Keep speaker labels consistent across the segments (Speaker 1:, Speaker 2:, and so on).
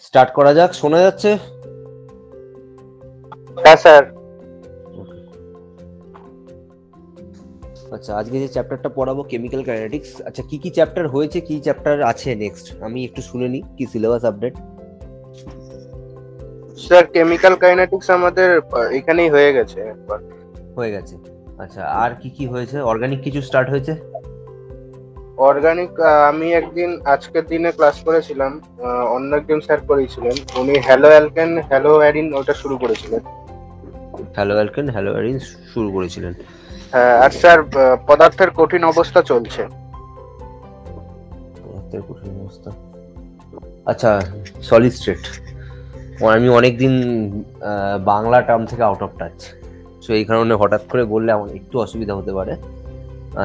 Speaker 1: Start করা যাক। শোনা যাচ্ছে?
Speaker 2: হ্যাঁ স্যার।
Speaker 1: আচ্ছা, আজকে যে চ্যাপ্টারটা পড়াবো কেমিক্যাল কাইনেটিক্স। আচ্ছা, কি কি চ্যাপ্টার হয়েছে, কি চ্যাপ্টার আছে নেক্সট, আমি একটু শুনে নিই কি syllabus update.
Speaker 2: Sir chemical kinetics আমাদের এখানেই হয়ে গেছে একবার।
Speaker 1: হয়ে গেছে। আচ্ছা, আর কি কি হয়েছে? অর্গানিক কিছু স্টার্ট হয়েছে?
Speaker 2: অর্গানিক আমি একদিন আজকের দিনে ক্লাস করেছিলাম, অন্য একজন স্যার করেছিলেন, উনি হ্যালো অ্যালকেন হ্যালো অ্যারিন ওটা শুরু করেছিলেন।
Speaker 1: হ্যালো অ্যালকেন হ্যালো অ্যারিন শুরু করেছিলেন।
Speaker 2: আর স্যার পদার্থের কঠিন অবস্থা চলছে।
Speaker 1: পদার্থের কঠিন অবস্থা। আচ্ছা, সলিড স্টেট। আমি অনেকদিন বাংলা টার্ম থেকে আউট অফ টাচ, সো এই কারণে হঠাৎ করে বললে আমার একটু অসুবিধা হতে পারে।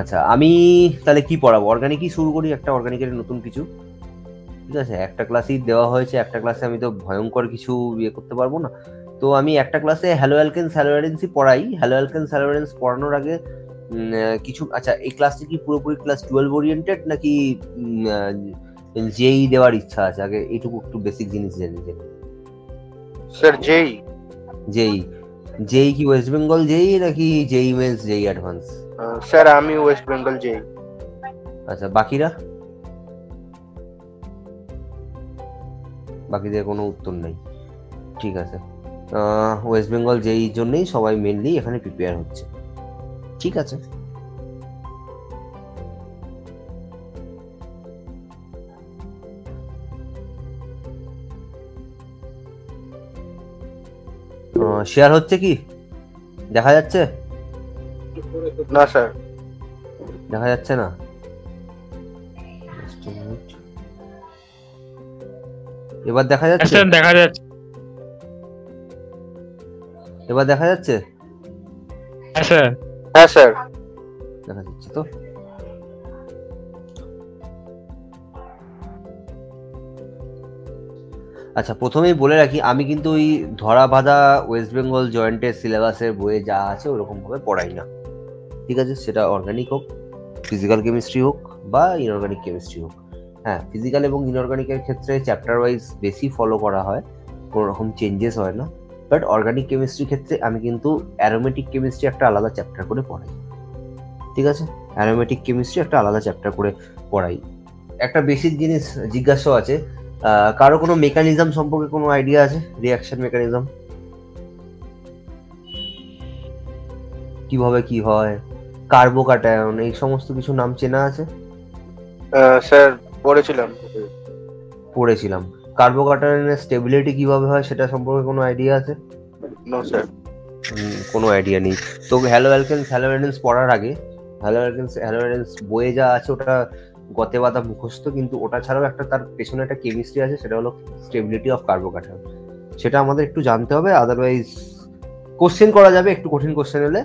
Speaker 1: আচ্ছা, আমি তাহলে কি পড়াবো? অর্গানিকই শুরু করি, একটা অর্গানিকের নতুন কিছু। ঠিক আছে, একটা ক্লাসই দেওয়া হয়েছে, একটা ক্লাসে আমি তো ভয়ঙ্কর কিছু ইয়ে করতে পারবো না। তো আমি একটা ক্লাসে হ্যালো অ্যালকেন্স হ্যালো অ্যারিন্সই পড়াই। হ্যালো অ্যালকেন্স হ্যালো অ্যারিন্স পড়ানোর আগে কিছু, আচ্ছা এই ক্লাসটি কি পুরোপুরি ক্লাস 12 ওরিয়েন্টেড নাকি যেই দেওয়ার ইচ্ছা আছে? আগে এইটুকু একটু বেসিক জিনিস জেনে যে।
Speaker 2: স্যার যেই
Speaker 1: যেই যেই কি ওয়েস্ট বেঙ্গল যেই নাকি যেই মেন্স যেই অ্যাডভান্স?
Speaker 2: স্যার আমি ওয়েস্ট বেঙ্গল যেই।
Speaker 1: আচ্ছা, বাকিরা? বাকিদের কোনো উত্তর নেই। ঠিক আছে, ওয়েস্ট বেঙ্গল যেই জন্যই সবাই মেনলি এখানে প্রিপেয়ার হচ্ছে। ঠিক আছে, শেয়ার হচ্ছে কি? দেখা যাচ্ছে?
Speaker 2: না স্যার।
Speaker 1: দেখা যাচ্ছে না? এবার দেখা যাচ্ছে?
Speaker 3: দেখা যাচ্ছে।
Speaker 1: এবার দেখা যাচ্ছে?
Speaker 3: হ্যাঁ স্যার।
Speaker 2: হ্যাঁ স্যার।
Speaker 1: দেখা যাচ্ছে তো। আচ্ছা, প্রথমেই বলে রাখি, আমি কিন্তু ওই ধরা বাঁধা ওয়েস্ট বেঙ্গল জয়েন্টের সিলেবাসের বইয়ে যা আছে ওরকম ভাবে পড়াই না। ঠিক আছে, সেটা অর্গানিক হোক, ফিজিক্যাল কেমিস্ট্রি হোক বা ইনঅর্গানিক কেমিস্ট্রি হোক। হ্যাঁ, ফিজিক্যাল এবং ইনঅর্গানিকের ক্ষেত্রে চ্যাপ্টার ওয়াইজ বেশি ফলো করা হয়, কোনো রকম চেঞ্জেস হয় না। বাট অর্গানিক কেমিস্ট্রির ক্ষেত্রে আমি কিন্তু অ্যারোমেটিক কেমিস্ট্রি একটা আলাদা চ্যাপ্টার করে পড়াই। ঠিক আছে, অ্যারোমেটিক কেমিস্ট্রি একটা আলাদা চ্যাপ্টার করে পড়াই। একটা বেসিক জিনিস জিজ্ঞাসা আছে, কারো কোনো মেকানিজম সম্পর্কে কোনো আইডিয়া আছে? রিঅ্যাকশন মেকানিজম কিভাবে কি হয়, কার্বোক্যাটায়ন, এই সমস্ত কিছু নাম চেনা আছে?
Speaker 2: স্যার পড়েছিলাম।
Speaker 1: পড়েছিলাম। কার্বোক্যাটায়নের স্টেবিলিটি কিভাবে হয় সেটা সম্পর্কে কোনো আইডিয়া আছে?
Speaker 2: No sir.
Speaker 1: কোনো আইডিয়া নেই। তো হ্যালো অ্যালকেন্স হ্যালো অ্যারিন্স পড়ার আগে হ্যালো অ্যালকেন্স হ্যালো অ্যারিন্স বইয়ে যা আছে ওটা গতে বাঁধা মুখস্থ, কিন্তু ওটা ছাড়াও একটা তার পেছনে একটা কেমিস্ট্রি আছে, সেটা হলো স্টেবিলিটি অফ কার্বোক্যাটায়ন। সেটা আমাদের একটু জানতে হবে, আদারওয়াইজ কোশ্চেন করা যাবে, একটু কঠিন কোশ্চেন হলে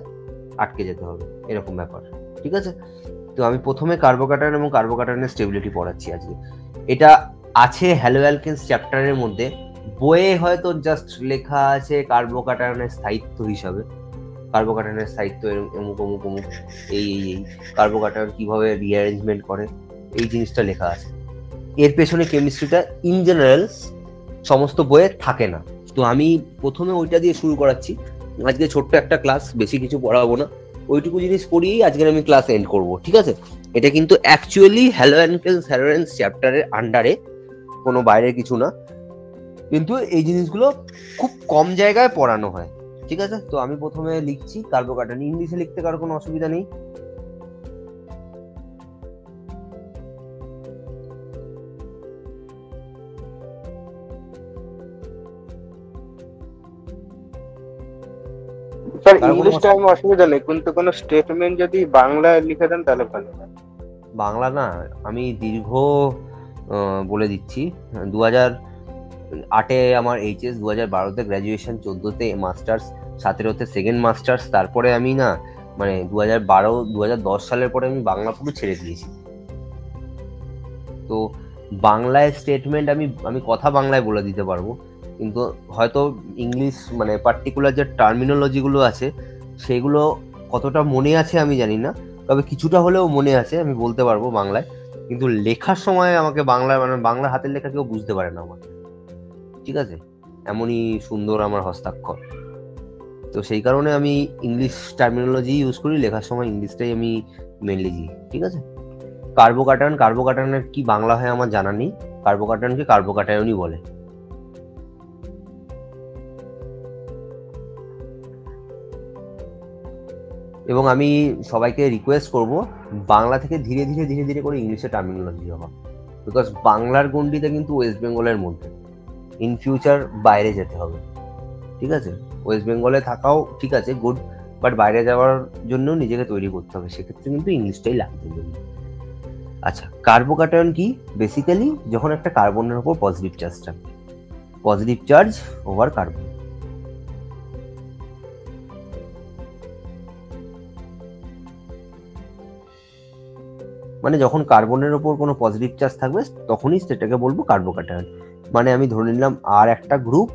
Speaker 1: আটকে যেতে হবে, এরকম ব্যাপার। ঠিক আছে, তো আমি প্রথমে কার্বোক্যাটায়ন এবং কার্বোক্যাটায়নের স্টেবিলিটি পড়াচ্ছি আজকে। এটা আছে হ্যালো অ্যালকেন্স চ্যাপ্টারের মধ্যে, বইয়ে হয়তো জাস্ট লেখা আছে কার্বোক্যাটায়নের স্থায়িত্ব হিসাবে, কার্বোক্যাটায়নের স্থায়িত্ব অমুক অমুক অমুক, এই এই এই কার্বোক্যাটায়ন কিভাবে রিঅ্যারেঞ্জমেন্ট করে, এই জিনিসটা লেখা আছে। এর পেছনে কেমিস্ট্রিটা ইন জেনারেল সমস্ত বইয়ে থাকে না। তো আমি প্রথমে ওইটা দিয়ে শুরু করাচ্ছি আজকে, ছোট্ট একটা ক্লাস, বেশি কিছু পড়াবো না, ওইটুকু জিনিস পড়িয়েই আজকের আমি ক্লাস এন্ড করব। ঠিক আছে, এটা কিন্তু অ্যাকচুয়ালি হ্যালো অ্যালকেন্স হ্যালো অ্যারিন্স চ্যাপ্টারের আন্ডারে, কোনো বাইরের কিছু না, কিন্তু এই জিনিসগুলো খুব কম জায়গায় পড়ানো হয়। ঠিক আছে, তো আমি প্রথমে লিখছি কার্বোক্যাটায়ন। ইংলিশে লিখতে কারো কোনো অসুবিধা নেই?
Speaker 2: স্যার ইংলিশটা আমি অসুবিধা নেই, কিন্তু কোনো স্টেটমেন্ট যদি বাংলায় লিখে দেন তাহলে ভালো হয়।
Speaker 1: বাংলা না, আমি দীর্ঘ বলে দিচ্ছি, 2008-এ আমার এইচএস, 2012-তে গ্র্যাজুয়েশন, 14-তে মাস্টার্স, 17-তে সেকেন্ড মাস্টার্স, তারপরে আমি না মানে 2010 সালের পরে আমি বাংলা পুরো ছেড়ে দিয়েছি। তো বাংলায় স্টেটমেন্ট আমি কথা বাংলায় বলে দিতে পারবো, কিন্তু হয়তো ইংলিশ মানে পার্টিকুলার যে টার্মিনোলজিগুলো আছে সেগুলো কতটা মনে আছে আমি জানি না, তবে কিছুটা হলেও মনে আছে, আমি বলতে পারবো বাংলায়। কিন্তু লেখার সময় আমাকে বাংলা মানে বাংলা হাতের লেখা কেউ বুঝতে পারে না আমার। ঠিক আছে, এমনই সুন্দর আমার হস্তাক্ষর। তো সেই কারণে আমি ইংলিশ টার্মিনোলজি ইউজ করি, লেখার সময় ইংলিশটাই আমি মেনলি দিই, ঠিক আছে। কার্বোকাটায়নের কি বাংলা হয় আমার জানা নেই, কার্বোকাটায়নকে কার্বোকাটায়নই বলে। এবং আমি সবাইকে রিকোয়েস্ট করব বাংলা থেকে ধীরে ধীরে ধীরে ধীরে করে ইংলিশে টার্মিনোলজি হওয়া, বিকজ বাংলার গণ্ডিতে কিন্তু ওয়েস্ট বেঙ্গলের মধ্যে, ইন ফিউচার বাইরে যেতে হবে, ঠিক আছে। ওয়েস্ট বেঙ্গলে থাকাও ঠিক আছে, গুড, বাট বাইরে যাওয়ার জন্য নিজেকে তৈরি করতে হবে, সেক্ষেত্রে কিন্তু ইংলিশটাই লাগবে। আচ্ছা, কার্বোকাটায়ন কি? বেসিক্যালি যখন একটা কার্বনের উপর পজিটিভ চার্জ থাকবে, পজিটিভ চার্জ ওভার কার্বন। মানে যখন কার্বনের ওপর কোনো পজিটিভ চার্জ থাকবে তখনই সেটাকে বলবো কার্বোকাটায়ন। মানে আমি ধরে নিলাম আর একটা গ্রুপ,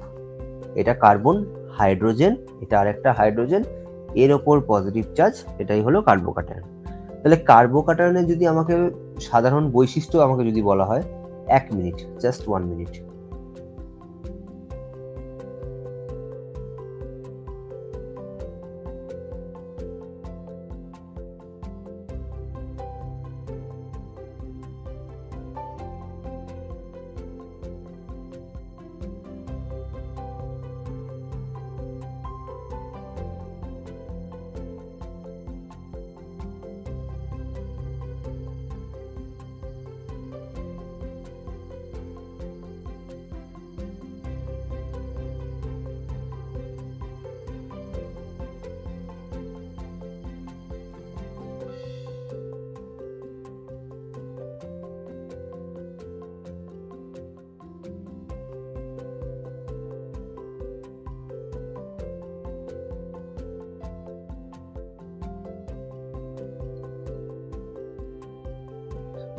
Speaker 1: এটা কার্বন, হাইড্রোজেন, এটা আর একটা হাইড্রোজেন, এর ওপর পজিটিভ চার্জ, এটাই হলো কার্বোকাটায়ন। তাহলে কার্বোকাটায়নের যদি আমাকে সাধারণ বৈশিষ্ট্য আমাকে যদি বলা হয়, 1 মিনিট, জাস্ট 1 মিনিট।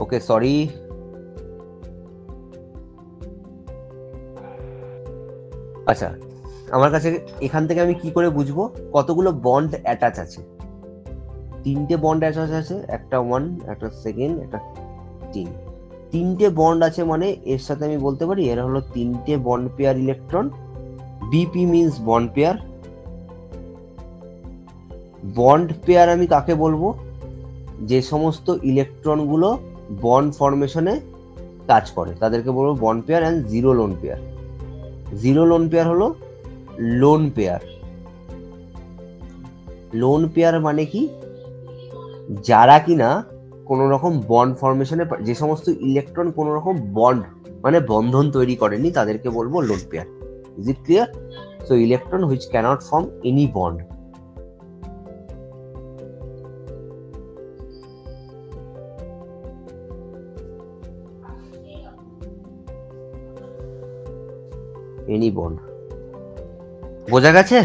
Speaker 1: ওকে, সরি। আচ্ছা, আমার কাছে এখান থেকে আমি কি করে বুঝবো কতগুলো বন্ড অ্যাটাচ আছে? 3টে বন্ড অ্যাটাচ আছে, একটা 1, একটা 2, একটা 3। 3টে বন্ড আছে মানে এর সাথে আমি বলতে পারি এরা হলো 3টে bond pair electron. BP means bond pair. Bond pair আমি কাকে বলবো? যে সমস্ত ইলেকট্রনগুলো বন্ড ফরমেশনে কাজ করে তাদেরকে বলবো bond pair. And zero lone pair, zero lone pair হলো লোন পেয়ার। লোন পেয়ার মানে কি? যারা কিনা কোনো রকম বন্ড ফরমেশনে, যে সমস্ত ইলেকট্রন কোনো রকম বন্ড মানে বন্ধন তৈরি করেনি, তাদেরকে বলবো lone pair. Is it clear? So electron which cannot form any bond. Any bond বোঝা গেছে?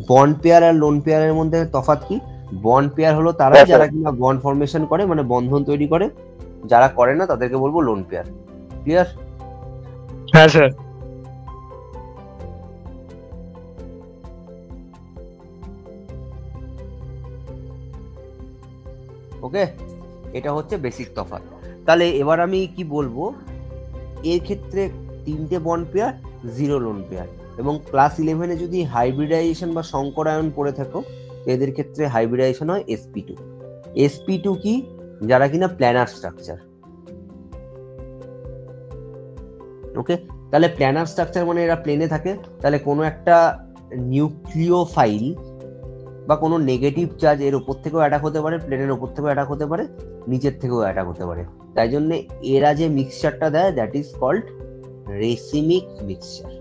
Speaker 1: বন্ড পেয়ার আর লোন পেয়ারের মধ্যে তফাৎ কি? বন্ড পেয়ার হলো তারা যারা কিনা বন্ড ফরমেশন করে মানে বন্ধন তৈরি করে, যারা করে না তাদেরকে বলবো লোন পেয়ার। ক্লিয়ার?
Speaker 3: হ্যাঁ স্যার।
Speaker 1: ওকে, এটা হচ্ছে বেসিক তফাৎ। তাহলে এবার আমি কি বলবো, এর ক্ষেত্রে 3টে bond pair, zero lone pair. এবং ক্লাস 11-এ যদি হাইব্রিডাইজেশন বা সংকরায়ন পড়ে থাকো, এদের ক্ষেত্রে হাইব্রিডাইজেশন হয় sp2। sp2 কি? যারা কিনা প্ল্যানার স্ট্রাকচার। ওকে, তাহলে প্ল্যানার স্ট্রাকচার মানে এরা প্লেনে থাকে। তাহলে কোনো একটা নিউক্লিওফাইল বা কোনো নেগেটিভ চার্জ এর উপর থেকেও অ্যাটাক হতে পারে, প্লেনের উপর থেকেও অ্যাটাক হতে পারে, নিচের থেকেও অ্যাটাক হতে পারে। তাই জন্য এরা যে মিক্সচারটা দেয়, that is called racemic mixture.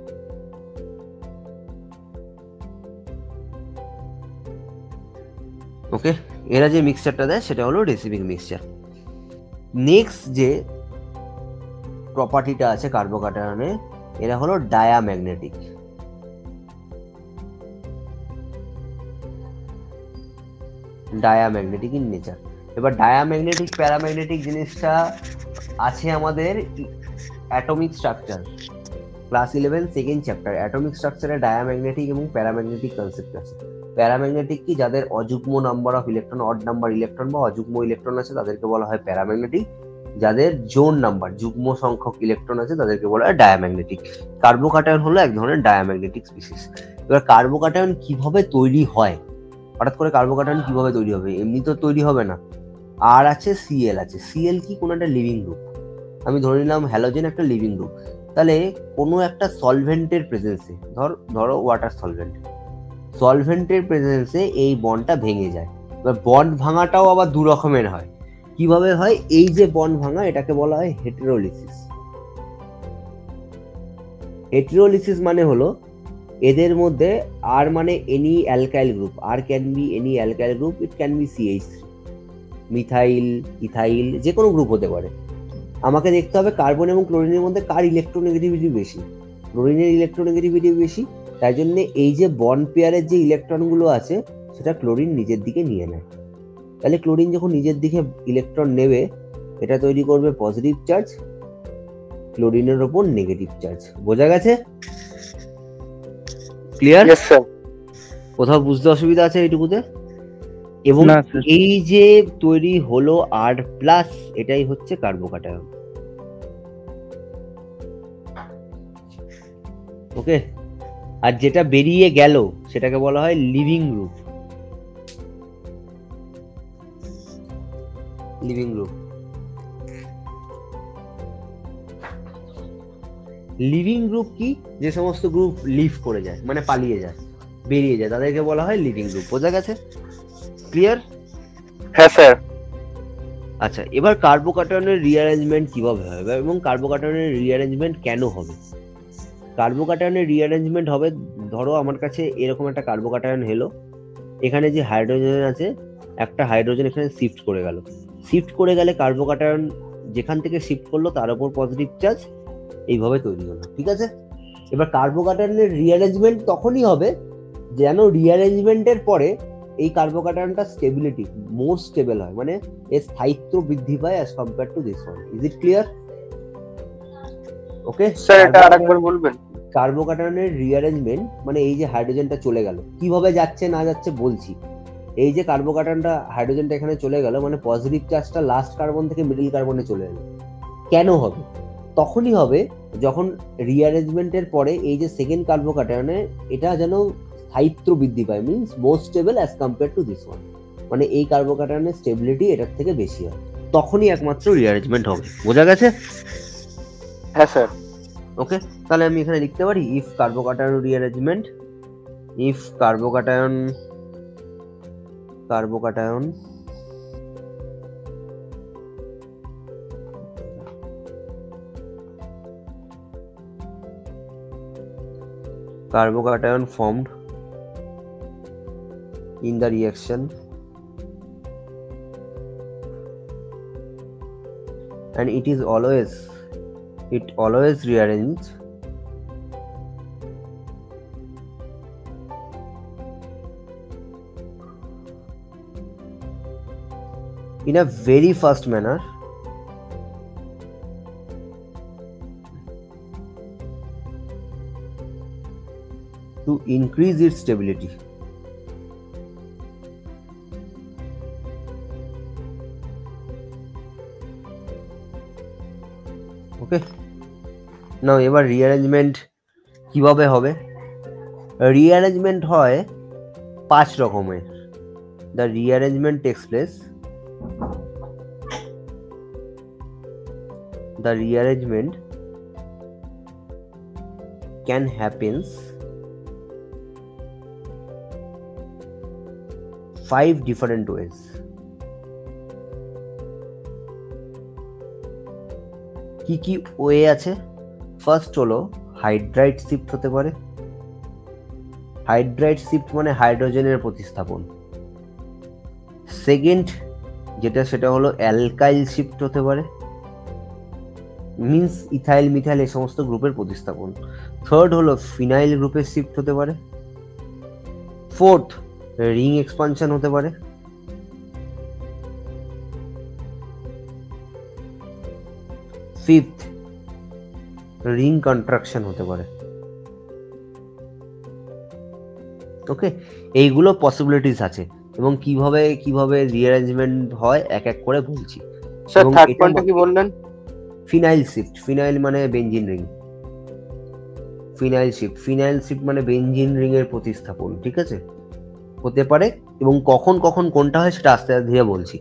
Speaker 1: Okay, এরা যে মিক্সচারটা দেয় সেটা হলো রেসিমিক মিক্সচার। নেক্সট যে প্রপার্টিটা আছে কার্বোকাটায়নে, এরা হলো ডায়াম্যাগনেটিক। Diamagnetic in nature. এবার ডায়াম্যাগনেটিক প্যারাম্যাগনেটিক জিনিসটা আছে আমাদের atomic structure, class 11 second chapter. Atomic স্ট্রাকচারে ডায়াম্যাগনেটিক এবং প্যারাম্যাগনেটিক কনসেপ্ট আছে। প্যারাম্যাগনেটিক কি? যাদের অযুগ্ম number of electron, odd number electron বা অযুগ্ম ইলেকট্রন আছে তাদেরকে বলা হয় প্যারাম্যাগনেটিক। যাদের জোন নাম্বার যুগ্ম সংখ্যক ইলেকট্রন আছে তাদেরকে বলা হয় ডায়াম্যাগনেটিক। কার্বোক্যাটায়ন হলো এক ধরনের ডায়াম্যাগনেটিক স্পিসিস। এবার কার্বোক্যাটায়ন কিভাবে তৈরি হয়, হঠাৎ করে কার্বোক্যাটায়ন কিভাবে তৈরি হবে, এমনি তো তৈরি হবে না। আর আছে সিএল আছে। সিএল কি? কোনো একটা লিভিং গ্রুপ। আমি ধরে নিলাম হ্যালোজেন একটা লিভিং গ্রুপ, তাহলে কোনো একটা সলভেন্টের প্রেজেন্সে, ধরো ওয়াটার সলভেন্টের প্রেজেন্সে এই বন্ডটা ভেঙে যায়। এবার বন্ড ভাঙাটাও আবার দু রকমের হয়। কিভাবে হয়? এই যে বন্ড ভাঙা, এটাকে বলা হয় হেটেরোলিসিস। হেটেরোলিসিস মানে হলো এদের মধ্যে আর মানে এনি অ্যালকাইল গ্রুপ, আর can be any alkyl group, it can be CH3, methyl, ethyl, যে কোনো গ্রুপ হতে পারে। আমাকে দেখতে হবে কার্বন এবং ক্লোরিনের মধ্যে কার ইলেকট্রোনেগেটিভিটি বেশি। ক্লোরিনের ইলেকট্রোনেগেটিভিটি বেশি, তাই জন্য এই যে বন্ড পেয়ারের যে ইলেকট্রনগুলো আছে সেটা ক্লোরিন নিজের দিকে নিয়ে নেয়। তাহলে ক্লোরিন যখন নিজের দিকে ইলেকট্রন নেবে, এটা তৈরি করবে পজিটিভ চার্জ, ক্লোরিনের ওপর নেগেটিভ চার্জ। বোঝা গেছে? ক্লিয়ার?
Speaker 2: Yes sir.
Speaker 1: কোথাও বুঝতে অসুবিধা আছে এইটুকুতে? এবং
Speaker 3: না স্যার।
Speaker 1: এই যে তৈরি হলো R+, এটাই হচ্ছে কার্বোক্যাটায়ন। ওকে, আর যেটা বেরিয়ে গেল সেটাকে বলা হয় living group. Living group living group কি? যে সমস্ত গ্রুপ লিভ করে যায়, মানে পালিয়ে যায়, বেরিয়ে যায়, তাদেরকে বলা হয় লিভিং গ্রুপ। বোঝা গেছে? ক্লিয়ার?
Speaker 2: হ্যাঁ স্যার।
Speaker 1: আচ্ছা, এবার কার্বোক্যাটায়নের রিঅ্যারেঞ্জমেন্ট কিভাবে হবে এবং কার্বোক্যাটায়নের রিঅ্যারেঞ্জমেন্ট কেন হবে? কার্বোক্যাটায়নের রিঅ্যারেঞ্জমেন্ট হবে, ধরো আমার কাছে এরকম একটা কার্বোক্যাটায়ন হলো, এখানে যে হাইড্রোজেন আছে, একটা হাইড্রোজেন এখানে শিফট করে গেল। শিফট করে গেলে কার্বোক্যাটায়ন যেখান থেকে শিফট করলো তার উপর পজিটিভ চার্জ, এইভাবে তৈরি হলো। ঠিক আছে? এবার কার্বোক্যাটায়নের রিঅ্যারেঞ্জমেন্ট তখনই হবে যেন রিঅ্যারেঞ্জমেন্টের পরে এই কার্বোক্যাটায়নটা স্টেবিলিটি মোর স্টেবল হয়, মানে এর স্থায়িত্ব বৃদ্ধি পায় as compare to this one. Is it clear? Okay
Speaker 2: sir এটা আরেকবার বলবেন?
Speaker 1: কার্বোক্যাটায়নের রিঅ্যারেঞ্জমেন্ট মানে এই যে হাইড্রোজেনটা চলে গেল, কিভাবে যাচ্ছে না যাচ্ছে বলছি। এই যে কার্বোক্যাটায়নটা, হাইড্রোজেনটা এখানে চলে গেল, মানে পজিটিভ চার্জটা লাস্ট কার্বন থেকে মিডল কার্বনে চলে এলো। কেন হবে? তখনই হবে যখন রিঅ্যারেঞ্জমেন্টের পরে এই যে সেকেন্ড কার্বোক্যাটায়নে এটা যেন স্থায়িত্ব বৃদ্ধি পায়, means more stable as compare to this one, মানে এই কার্বোক্যাটায়নের স্টেবিলিটি এটার থেকে বেশি হয়, তখনই একমাত্র রিঅ্যারেঞ্জমেন্ট হবে। বোঝা গেছে?
Speaker 2: হ্যাঁ স্যার।
Speaker 1: ওকে, তাহলে আমি এখানে লিখতে পারি if carbocation rearrangement, if carbocation formed in the reaction and it always rearrange in a very fast manner to increase its stability. ওকে, নাও এবার রিঅ্যারেঞ্জমেন্ট কিভাবে হবে? রিঅ্যারেঞ্জমেন্ট হয় 5 রকমের। The rearrangement takes place, the rearrangement can happens 5 different ways. কি কি way আছে? First হলো hydride shift হতে পারে। হাইড্রাইড শিফট মানে হাইড্রোজেনের প্রতিস্থাপন। সেকেন্ড সেটা হলো অ্যালকাইল শিফট হতে পারে, মিন্স ইথাইল মিথাইল এই সমস্ত গ্রুপের প্রতিস্থাপন। থার্ড হলো ফিনাইল গ্রুপের শিফট হতে পারে। ফোর্থ রিং এক্সপানশন হতে পারে। ফিফথ রিং কন্ট্রাকশন হতে পারে। ওকে, এইগুলো পসিবিলিটিস আছে এবং কিভাবে রিঅ্যারেঞ্জমেন্ট হয় এক এক করে বলছি।
Speaker 2: স্যার থার্ড পয়েন্টটা কি বললেন?
Speaker 1: ফিনাইল শিফট, ফিনাইল মানে বেঞ্জিন রিং, ফিনাইল শিফট মানে বেঞ্জিন রিং এর প্রতিস্থাপন, ঠিক আছে, হতে পারে। এবং কখন কখন কোনটা হয় সেটা আস্তে আস্তে ধীরে বলছি।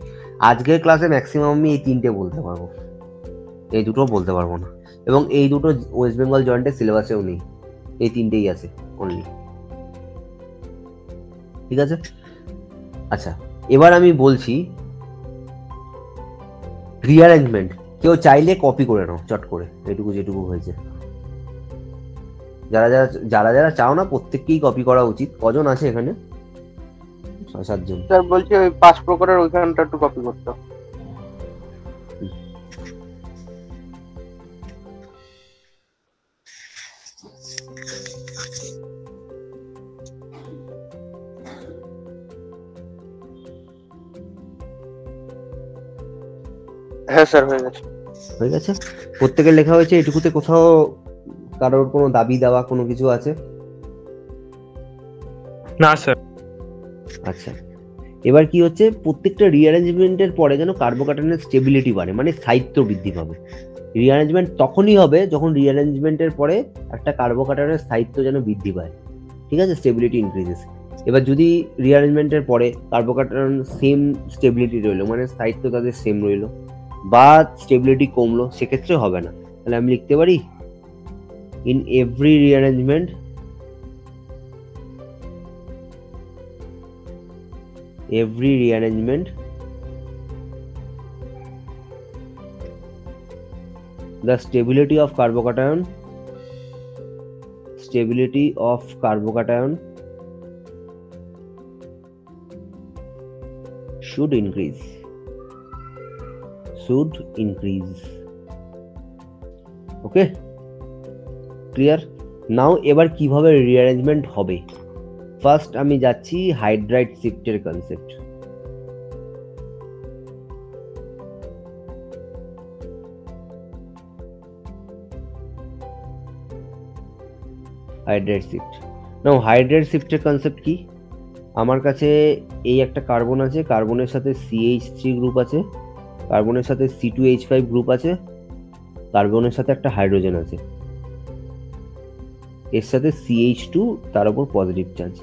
Speaker 1: আজকের ক্লাসে ম্যাক্সিমাম আমি এই তিনটে বলতে পারবো, এই দুটো বলতে পারবো না, এবং এই দুটো ওয়েস্ট বেঙ্গল জয়েন্টের সিলেবাসেও নেই, এই তিনটেই আছে অনলি, ঠিক আছে। আচ্ছা, এবার আমি বলছি রিঅ্যারেঞ্জমেন্ট। কেউ চাইলে কপি করে নাও চট করে, এটুকু যেটুকু হয়েছে। যারা যারা যারা যারা চাও না প্রত্যেককেই কপি করা উচিত। কজন আছে এখানে? 6-7 জন।
Speaker 2: স্যার বলছি ওই 5 প্রকারের ওইখানটা একটু কপি করতে। হ্যাঁ স্যার হয়ে গেছে।
Speaker 1: হয়ে গেছে, প্রত্যেকের লেখা হয়েছে। এটুকুতে কোথাও কারোর কোনো দাবি দেওয়া কোনো কিছু আছে?
Speaker 3: না স্যার।
Speaker 1: আচ্ছা, এবার কি হচ্ছে, প্রত্যেকটা রিঅ্যারেঞ্জমেন্টের পরে যেন কার্বোকাটানের স্টেবিলিটি বাড়ে, মানে স্থায়িত্ব বৃদ্ধি পাবে। রিঅ্যারেঞ্জমেন্ট তখনই হবে যখন রিঅ্যারেঞ্জমেন্টের পরে একটা কার্বোকাটানের স্থায়িত্ব যেন বৃদ্ধি পায়, ঠিক আছে, স্টেবিলিটি ইনক্রিজেস। এবার যদি রিঅ্যারেঞ্জমেন্টের পরে কার্বোকাটান সেম স্টেবিলিটি রইলো, মানে স্থায়িত্ব তাদের সেম রইলো, বা স্টেবিলিটি কমলো, সেক্ষেত্রে হবে না। তাহলে আমি লিখতে পারি in every rearrangement the stability of carbocation should increase. Okay, clear? Now এবার কিভাবে রিঅ্যারেঞ্জমেন্ট হবে। ফার্স্ট আমি যাচ্ছি হাইড্রাইড শিফটের concept. Hydride shift, now hydride শিফটের কনসেপ্ট কি? আমার কাছে এই একটা কার্বন আছে, কার্বনের সাথে CH3 গ্রুপ আছে, কার্বনের সাথে C2H5 গ্রুপ আছে, কার্বনের সাথে একটা হাইড্রোজেন আছে, এর সাথে CH2, তার উপর পজিটিভ চার্জ।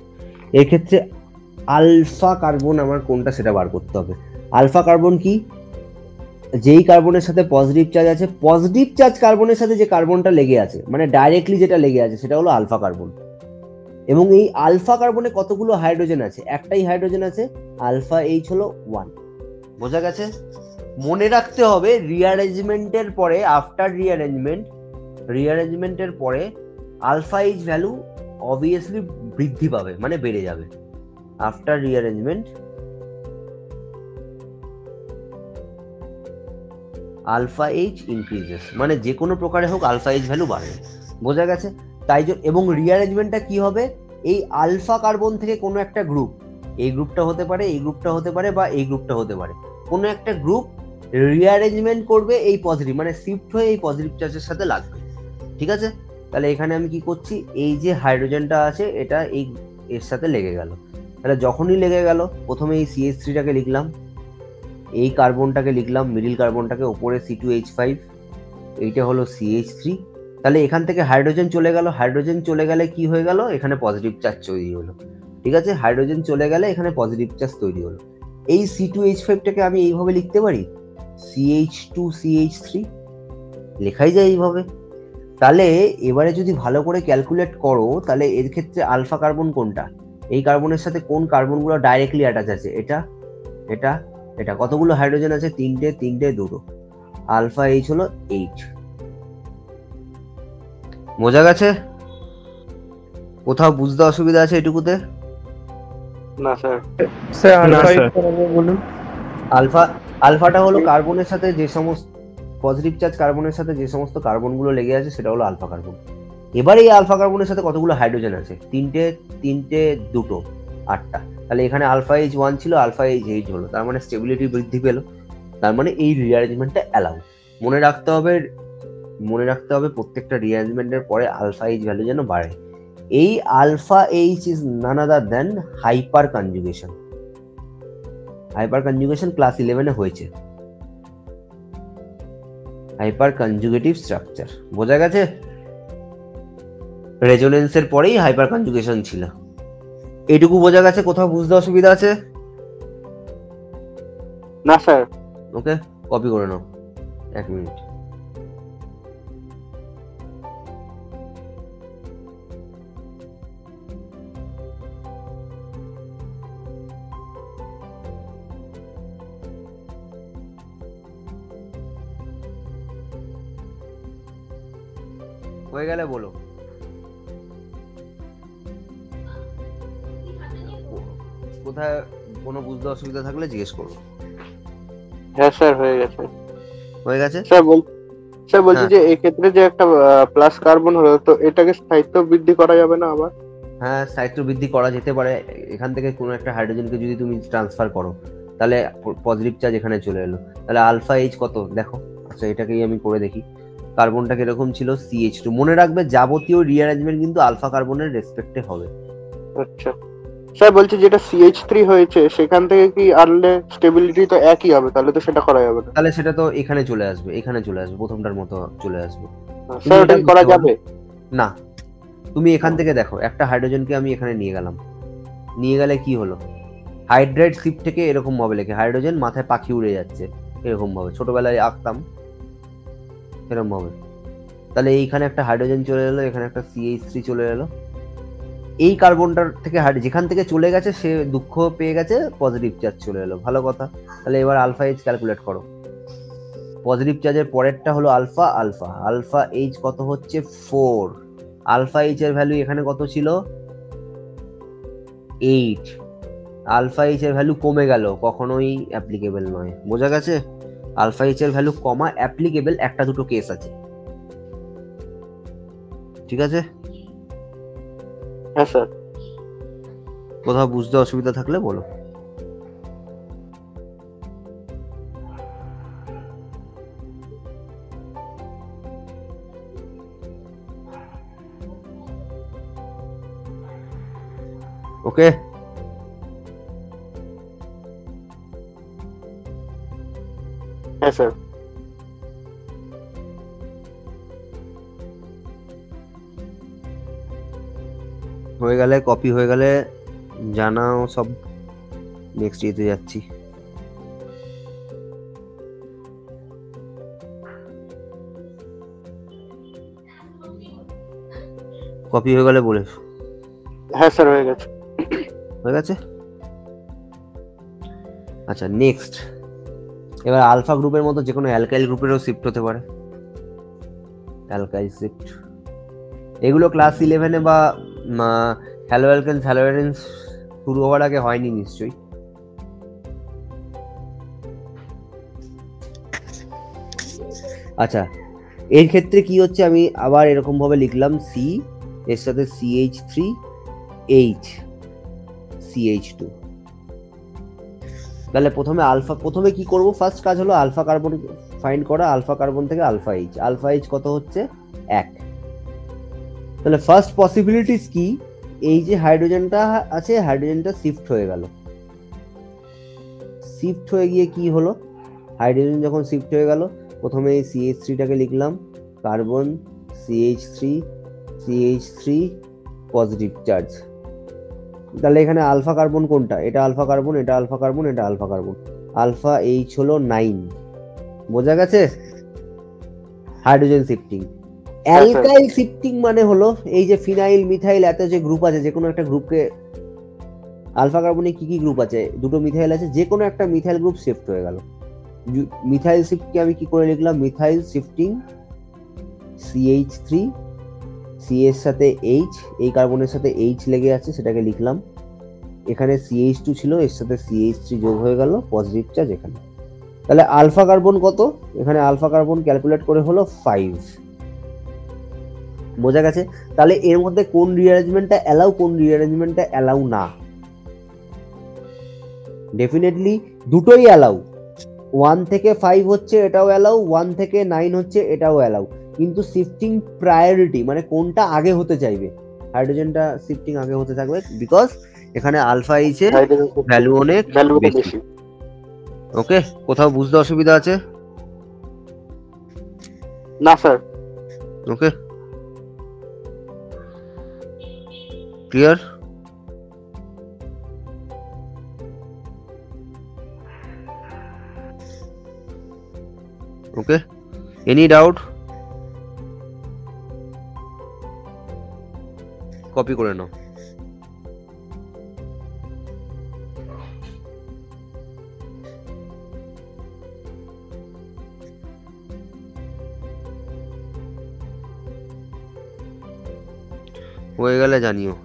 Speaker 1: এর ক্ষেত্রে আলফা কার্বন আমার কোনটা সেটা বার করতে হবে। আলফা কার্বন কি? যেই কার্বনের সাথে পজিটিভ চার্জ আছে, পজিটিভ চার্জ কার্বনের সাথে যে কার্বনটা লেগে আছে, মানে ডাইরেক্টলি যেটা লেগে আছে, সেটা হলো আলফা কার্বন। এবং এই আলফা কার্বনে কতগুলো হাইড্রোজেন আছে? একটাই হাইড্রোজেন আছে, আলফা H হলো 1। বোঝা গেছে? মনে রাখতে হবে রিঅ্যারেঞ্জমেন্টের পরে, আফটার রিঅ্যারেঞ্জমেন্টের পরে আলফা H ভ্যালু অবভিয়াসলি বৃদ্ধি পাবে, মানে বেড়ে যাবে। After rearrangement alpha H increases, মানে যে কোনো প্রকারে হোক আলফা H ভ্যালু বাড়বে। বোঝা গেছে? তাই জন্য, এবং রিঅ্যারেঞ্জমেন্টটা কি হবে, এই আলফা কার্বন থেকে কোনো একটা গ্রুপ, এই গ্রুপটা হতে পারে, এই গ্রুপটা হতে পারে, বা এই গ্রুপটা হতে পারে, কোনো একটা গ্রুপ রিঅ্যারেঞ্জমেন্ট করবে এই পজিটিভ, মানে শিফট হয়ে এই পজিটিভ চার্জের সাথে লাগবে, ঠিক আছে। তাহলে এখানে আমি কি করছি, এই যে হাইড্রোজেনটা আছে এটা এই এর সাথে লেগে গেল। তাহলে যখনই লেগে গেল, প্রথমে এই CH3টাকে লিখলাম, এই কার্বনটাকে লিখলাম, মিডিল কার্বনটাকে, ওপরে C2H5, এইটা হলো CH3। তাহলে এখান থেকে হাইড্রোজেন চলে গেল, হাইড্রোজেন চলে গেলে কি হয়ে গেল, এখানে পজিটিভ চার্জ তৈরি হলো, ঠিক আছে। হাইড্রোজেন চলে গেলে এখানে পজিটিভ চার্জ তৈরি হলো। এই C2H5টাকে আমি এইভাবে লিখতে পারি, CH2CH3, লেখাই যায় এইভাবে। তাহলে এবারে যদি ভালো করে ক্যালকুলেট করো, তাহলে এর ক্ষেত্রে আলফা কার্বন কোনটা, এই কার্বনের সাথে কোন কার্বনগুলো ডাইরেক্টলি অ্যাটাচ আছে, এটা, এটা, এটা। কতগুলো হাইড্রোজেন আছে? 3টে, 3টে, 2টো। আলফা H হলো 8। বোঝা গেছে? কোথাও বুঝতে অসুবিধা আছে এটুকুতে?
Speaker 2: না স্যার।
Speaker 3: স্যার আলফা বলুন।
Speaker 1: আলফাটা হলো কার্বনের সাথে যে সমস্ত পজিটিভ চার্জ কার্বনের সাথে যে সমস্ত কার্বনগুলো লেগে আছে, সেটা হলো আলফা কার্বন। এবার এই আলফা কার্বনের সাথে কতগুলো হাইড্রোজেন আছে? 3টে, 3টে, 2টো, 8টা। তাহলে এখানে আলফা H1 ছিল, আলফা H হলো, তার মানে স্টেবিলিটি বৃদ্ধি পেল, তার মানে এই রিঅ্যারেঞ্জমেন্টটা অ্যালাউ। মনে রাখতে হবে প্রত্যেকটা রিঅ্যারেঞ্জমেন্টের পরে আলফা H ভ্যালু যেন বাড়ে। এই alpha H is none other than hyper conjugation. Class 11-এ হয়েছে, হাইপার কনজুগেটিভ স্ট্রাকচার, বোঝা গেছে? রেজোনেন্সের পরেই হাইপার কনজুগেশন ছিল। এইটুকু বোঝা গেছে? কোথাও বুঝতে অসুবিধা আছে?
Speaker 2: না স্যার।
Speaker 1: ওকে, কপি করে নাও, 1 মিনিট। হয়ে গেলে বলো। কোথায় কোনো বুঝতে অসুবিধা থাকলে জিজ্ঞেস করো।
Speaker 2: হ্যাঁ স্যার, হয়ে গেছে।
Speaker 1: হয়ে গেছে?
Speaker 2: স্যার বলছি
Speaker 1: হ্যাঁ।
Speaker 2: যে এই ক্ষেত্রে যে একটা প্লাস কার্বন হলো, তো এটাকে স্থায়িত্ব বৃদ্ধি করা যাবে না আবার?
Speaker 1: হ্যাঁ, স্থায়িত্ব বৃদ্ধি করা যেতে পারে। এখান থেকে কোনো একটা হাইড্রোজেনকে যদি তুমি ট্রান্সফার করো, তাহলে পজিটিভ চার্জ এখানে চলে এলো, তাহলে আলফা এইচ কত দেখো। আচ্ছা, এটাকেই আমি করে দেখি। কার্বনটা কিরকম ছিল? CH2। মনে রাখবে, যাবতীয় রিঅ্যারেঞ্জমেন্ট কিন্তু আলফা কার্বনের রেসপেক্টে হবে।
Speaker 2: আচ্ছা স্যার, বলছি যেটা CH3 হয়েছে সেখান থেকে কি আনলে স্টেবিলিটি তো একই হবে, তাহলে তো সেটা করা যাবে না।
Speaker 1: তাহলে সেটা তো এখানে চলে আসবে, প্রথমটার মতো চলে আসবে।
Speaker 2: স্যার ওটা কি করা যাবে?
Speaker 1: না, তুমি এখান থেকে দেখো, একটা হাইড্রোজেনকে আমি এখানে নিয়ে গেলে কি হলো? হাইড্রাইড শিপ থেকে এরকম ভাবে লেখে, হাইড্রোজেন মাথায় পাখি উড়ে যাচ্ছে, এরকম ভাবে ছোটবেলায় আঁকতাম এরকম ভাবে। তাহলে এইখানে একটা হাইড্রোজেন চলে এলো, এখানে একটা CH3 চলে এলো। এই কার্বনটার থেকে যেখান থেকে চলে গেছে সে দুঃখ পেয়ে গেছে, পজিটিভ চার্জ চলে এলো, ভালো কথা। তাহলে এবার আলফা এইচ ক্যালকুলেট করো। পজিটিভ চার্জের পরেরটা হলো আলফা। আলফা এইচ কত হচ্ছে? 4। আলফা এইচ এর ভ্যালু এখানে কত ছিল? 8। আলফা এইচ এর ভ্যালু কমে গেল, কখনোই অ্যাপ্লিকেবল নয়, বোঝা গেছে? আলফা এইচ এর ভ্যালু কমা অ্যাপ্লিকেবল, একটা দুটো কেস আছে, ঠিক আছে?
Speaker 2: হ্যাঁ স্যার।
Speaker 1: কোথাও বুঝতে অসুবিধা থাকলে বলো। ওকে,
Speaker 2: হ্যাঁ স্যার।
Speaker 1: হয়ে গেলে, কপি হয়ে গেলে জানাও সব। নেক্সট ইয়েতে যাচ্ছি। কপি হয়ে গেলে বলে।
Speaker 2: হ্যাঁ স্যার, হয়ে গেছে।
Speaker 1: হয়ে গেছে? আচ্ছা, নেক্সট। এবার আলফা গ্রুপের মতো যে কোনো অ্যালকাইল গ্রুপেরও শিফট হতে পারে। অ্যালকাইল শিফট, এগুলো ক্লাস 11-এ বা হ্যালো অ্যালকেনস হ্যালো অ্যারেন্স শুরু হওয়ার আগে হয়নি নিশ্চয়ই। আচ্ছা, এর ক্ষেত্রে কি হচ্ছে, আমি আবার এরকম ভাবে লিখলাম, সি এর সাথে CH3H CH2। তাহলে প্রথমে কি করব? ফার্স্ট কাজ হলো আলফা কার্বন ফাইন্ড করা। আলফা কার্বন থেকে আলফা এইচ কত হচ্ছে? 1। তাহলে ফার্স্ট পসিবিলিটিস কি? এই যে হাইড্রোজেনটা আছে, হাইড্রোজেনটা শিফট হয়ে গেল। শিফট হয়ে গিয়ে কি হলো? হাইড্রোজেন যখন শিফট হয়ে গেল, প্রথমে এই CH3টাকে লিখলাম, কার্বন CH3 পজিটিভ চার্জ। তাহলে এখানে আলফা কার্বন কোনটা? এটা আলফা কার্বন, এটা আলফা কার্বন, এটা আলফা কার্বন। আলফা এইচ হলো 9, বোঝা গেছে? Hydrogen shifting. অ্যালকাইল শিফটিং মানে হলো এই যে ফিনাইল মিথাইল এত যে গ্রুপ আছে, যে কোনো একটা গ্রুপকে, আলফা কার্বনে কি কি গ্রুপ আছে? দুটো মিথাইল আছে, যে কোনো একটা মিথাইল গ্রুপ শিফট হয়ে গেল। মিথাইল শিফটকে আমি কি করে লিখলাম? মিথাইল শিফটিং CH3, C এর সাথে H, এই কার্বনের সাথে H লেগে আছে, সেটাকে লিখলাম। এখানে CH2 ছিল, এর সাথে CH3 যোগ হয়ে গেল, পজিটিভ চার্জ এখানে। তাহলে আলফা কার্বন কত? এখানে আলফা কার্বন ক্যালকুলেট করে হলো 5, বোঝা গেছে? তাহলে এর মধ্যে কোন রিঅ্যারেঞ্জমেন্টটা অ্যালাউ, কোন রিঅ্যারেঞ্জমেন্টটা অ্যালাউ না? ডেফিনেটলি দুটোই অ্যালাউ। 1 থেকে 5 হচ্ছে এটাও অ্যালাউ, 1 থেকে 9 হচ্ছে এটাও অ্যালাউ, কিন্তু শিফটিং প্রায়োরিটি মানে কোনটা আগে হতে চাইবে? হাইড্রোজেনটা শিফটিং আগে হতে থাকবে, বিকজ এখানে আলফা এইচ এর ভ্যালু অনেক বেশি। ওকে, কোথাও বুঝতে অসুবিধা আছে?
Speaker 2: না স্যার।
Speaker 1: ওকে, ক্লিয়ার? ওকে, এনি ডাউট? কপি করে নাও। হয়ে গেলে জানিও।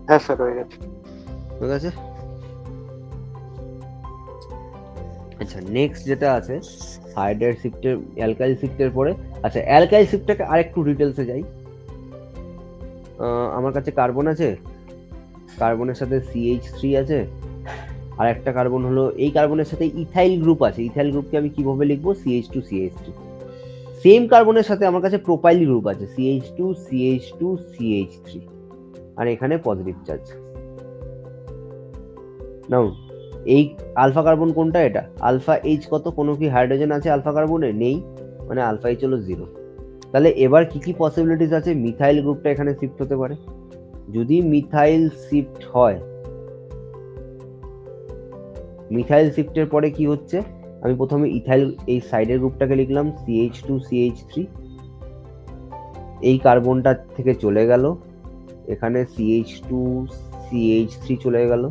Speaker 2: হ্যাঁ স্যার, হয়ে গেছে।
Speaker 1: ঠিক আছে। আচ্ছা, নেক্সট যেটা আছে হাইড্রাইড শিফটের, অ্যালকাইল শিফটের পরে, আচ্ছা অ্যালকাইল শিফটটাকে আরেকটু ডিটেলসে যাই। আমার কাছে কার্বন আছে, কার্বনের সাথে CH3 আছে, আর একটা কার্বন হলো, এই কার্বনের সাথে ইথাইল গ্রুপ আছে। ইথাইল গ্রুপকে আমি কিভাবে লিখবো? CH2 CH3। সেম কার্বনের সাথে আমার কাছে প্রোপাইল গ্রুপ আছে, CH2 CH2 CH3, আর এখানে পজিটিভ চার্জ। নাও এই আলফা কার্বন কোনটা? এটা আলফা এইচ কত? কোনো কি হাইড্রোজেন আছে আলফা কার্বনে? নেই, মানে আলফা এইচ হলো 0। তাহলে এবার কি কি পসিবিলিটিস আছে? মিথাইল গ্রুপটা এখানে শিফট হতে পারে। যদি মিথাইল শিফট হয়, মিথাইল শিফটের পরে কি হচ্ছে? আমি প্রথমে ইথাইল এই সাইডের গ্রুপটাকে লিখলাম CH2 CH3, এই কার্বনটা থেকে চলে গেল, এখানে CH2 CH3 চলে গেল,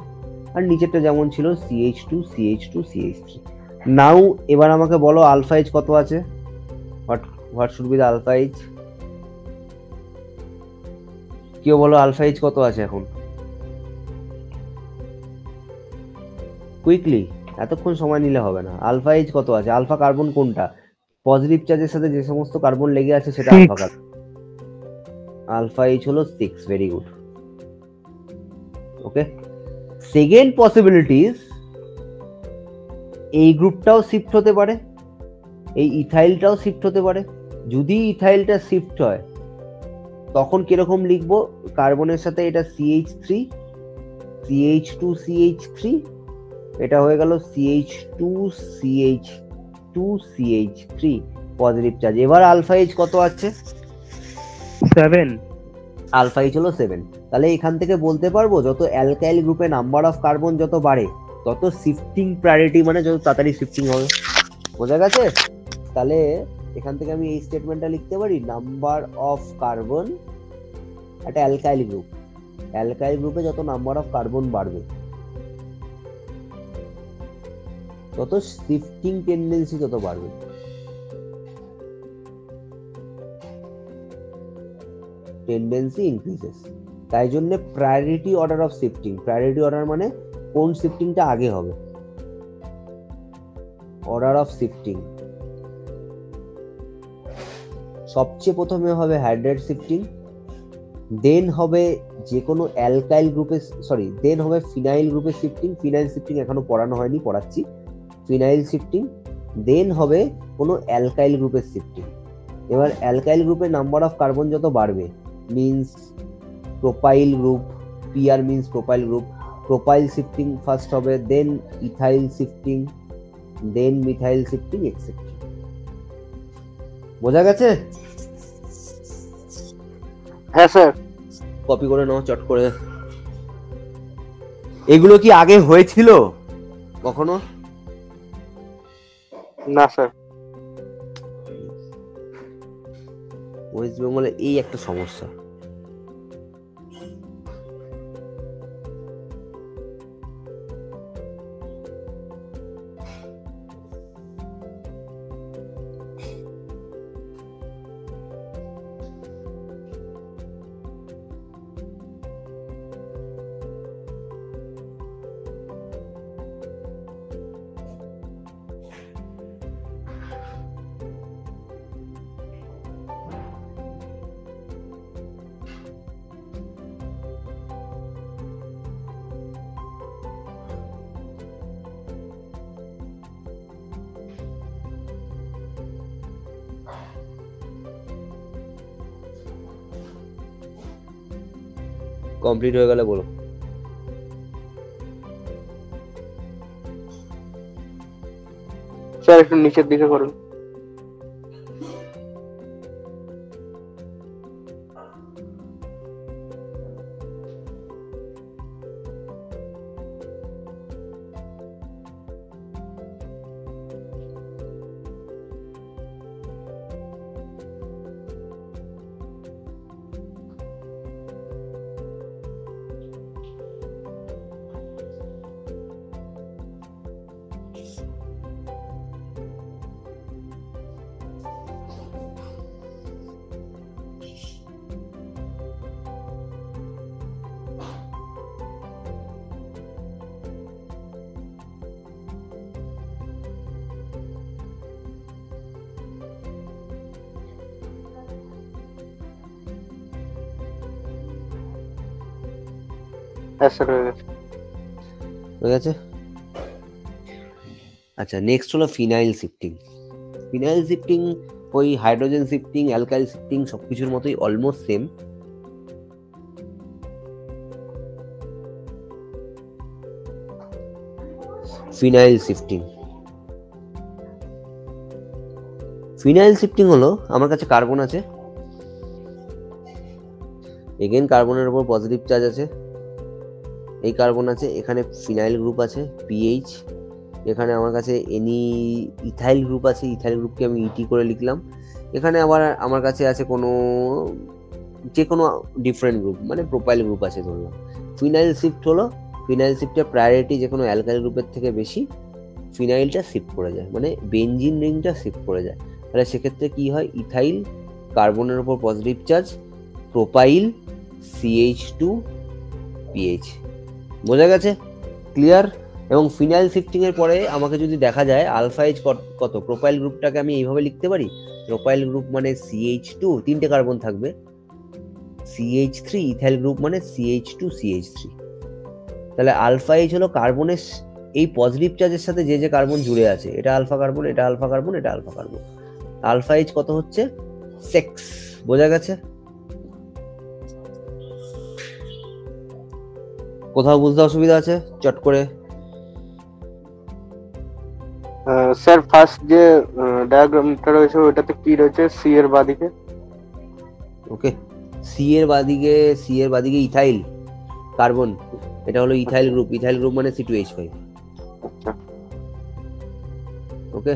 Speaker 1: আর নিচেরটা যেমন ছিল CH2 CH2 CH3। নাও এবার আমাকে বলো আলফা এইচ কত আছে? What should be the alpha H? কেউ বলো আলফা এইচ কত আছে এখন কুইকলি, এতক্ষণ সময় নিলে হবে না। আলফা এইচ কত আছে? আলফা কার্বন কোনটা? পজিটিভ চার্জের সাথে যে সমস্ত কার্বন লেগে আছে সেটা আলফা কার্বন। আলফা এইচ হলো 6। Very good. Okay, second possibilities, এই গ্রুপটাও শিফট হতে পারে, এই ইথাইলটাও শিফট হতে পারে। যদি ইথাইলটা শিফট হয় তখন কিরকম লিখবো? কার্বনের সাথে এটা CH3 CH2 CH3, এটা হয়ে গেল CH2 CH2 CH3 positive charge. এবার আলফা এইচ কত আছে?
Speaker 3: 7।
Speaker 1: আলফা এইচ হলো 7। তাহলে এখান থেকে বলতে পারবো যত অ্যালকাইল গ্রুপে নাম্বার অফ কার্বন যত বাড়ে তত শিফটিং প্রায়োরিটি, মানে যত তাড়াতাড়ি শিফটিং হবে। বোঝা গেছে? তাহলে এখান থেকে আমি এই স্টেটমেন্টটা লিখতে পারি, নাম্বার অফ কার্বন একটা অ্যালকাইল গ্রুপ, অ্যালকাইল গ্রুপে যত নাম্বার অফ কার্বন বাড়বে তত শিফটিং টেন্ডেন্সি তত বাড়বে। Tendency increases. তাই জন্য priority order of shifting, priority order মানে কোন শিফটিংটা আগে হবে, অর্ডার অফ শিফটিং। সবচেয়ে প্রথমে হবে হাইড্রাইড শিফটিং, দেন হবে যে কোনো অ্যালকাইল গ্রুপে, সরি দেন হবে ফিনাইল গ্রুপের শিফটিং। ফিনাইল শিফটিং এখনো পড়ানো হয়নি, পড়াচ্ছি। ফিনাইল শিফটিং, দেন হবে কোনো অ্যালকাইল গ্রুপের শিফটিং। এবার অ্যালকাইল গ্রুপের নাম্বার অফ কার্বন যত বাড়বে means propyl group, PR means propyl group, propyl shifting first হবে, দেন ইথাইল শিফটিং, দেন মিথাইল শিফটিং এক্সেট্রা। বোঝা গেছে?
Speaker 2: হ্যাঁ স্যার।
Speaker 1: কপি করে নাও চট করে। এগুলো কি আগে হয়েছিল কখনো?
Speaker 2: না স্যার।
Speaker 1: ওয়েস্ট বেঙ্গলে এই একটা সমস্যা। কমপ্লিট হয়ে গেলে বলো।
Speaker 2: স্যার একটু নিচের দিকে করুন। হ্যাঁ স্যার হয়ে গেছে।
Speaker 1: হয়ে গেছে। আচ্ছা, নেক্সট হলো ফিনাইল শিফটিং। ফিনাইল শিফটিং ওই হাইড্রোজেন শিফটিং, অ্যালকাইল শিফটিং সবকিছুর মতোই almost same. Phenyl shifting, phenyl shifting হলো আমার কাছে কার্বন আছে, এগেন কার্বনের উপর পজিটিভ চার্জ আছে, এই কার্বন আছে, এখানে ফিনাইল গ্রুপ আছে পিএইচ, এখানে আমার কাছে এনি ইথাইল গ্রুপ আছে, ইথাইল গ্রুপকে আমি ইটি করে লিখলাম, এখানে আবার আমার কাছে আছে কোনো যে কোনো ডিফারেন্ট গ্রুপ মানে প্রোপাইল গ্রুপ আছে ধরলাম। ফিনাইল শিফট হলো, ফিনাইল শিফটের প্রায়োরিটি যে কোনো অ্যালকাইল গ্রুপের থেকে বেশি ফিনাইলটা শিফট করে যায়, মানে বেনজিন রিংটা শিফট করে যায়। তাহলে সেক্ষেত্রে কি হয়, ইথাইল কার্বনের উপর positive charge, propyl CH2 PH। বোঝা গেছে? ক্লিয়ার? এবং ফিনাইল শিফটিং এর পরে আমাকে যদি দেখা যায় আলফা এইচ কত, প্রোপাইল গ্রুপটাকে আমি এইভাবে লিখতে পারি, প্রোপাইল গ্রুপ মানে CH2, তিনটে কার্বন থাকবে, CH3, ইথাইল গ্রুপ মানে CH2 CH3। তাহলে আলফা এইচ হলো কার্বনের এই পজিটিভ চার্জের সাথে যে যে কার্বন জুড়ে আছে, এটা আলফা কার্বন, এটা আলফা কার্বন, এটা আলফা কার্বন। আলফা এইচ কত হচ্ছে 6। বোঝা গেছে? কোথাও বুঝতে অসুবিধা আছে চট করে?
Speaker 2: স্যার ফার্স্ট যে ডায়াগ্রামটা রয়েছে ওটাতে কি রয়েছে সি এর বাদিকে?
Speaker 1: ওকে, সি এর বাদিকে ইথাইল কার্বন, এটা হলো ইথাইল গ্রুপ, ইথাইল গ্রুপ মানে C2H5।
Speaker 2: আচ্ছা
Speaker 1: ওকে,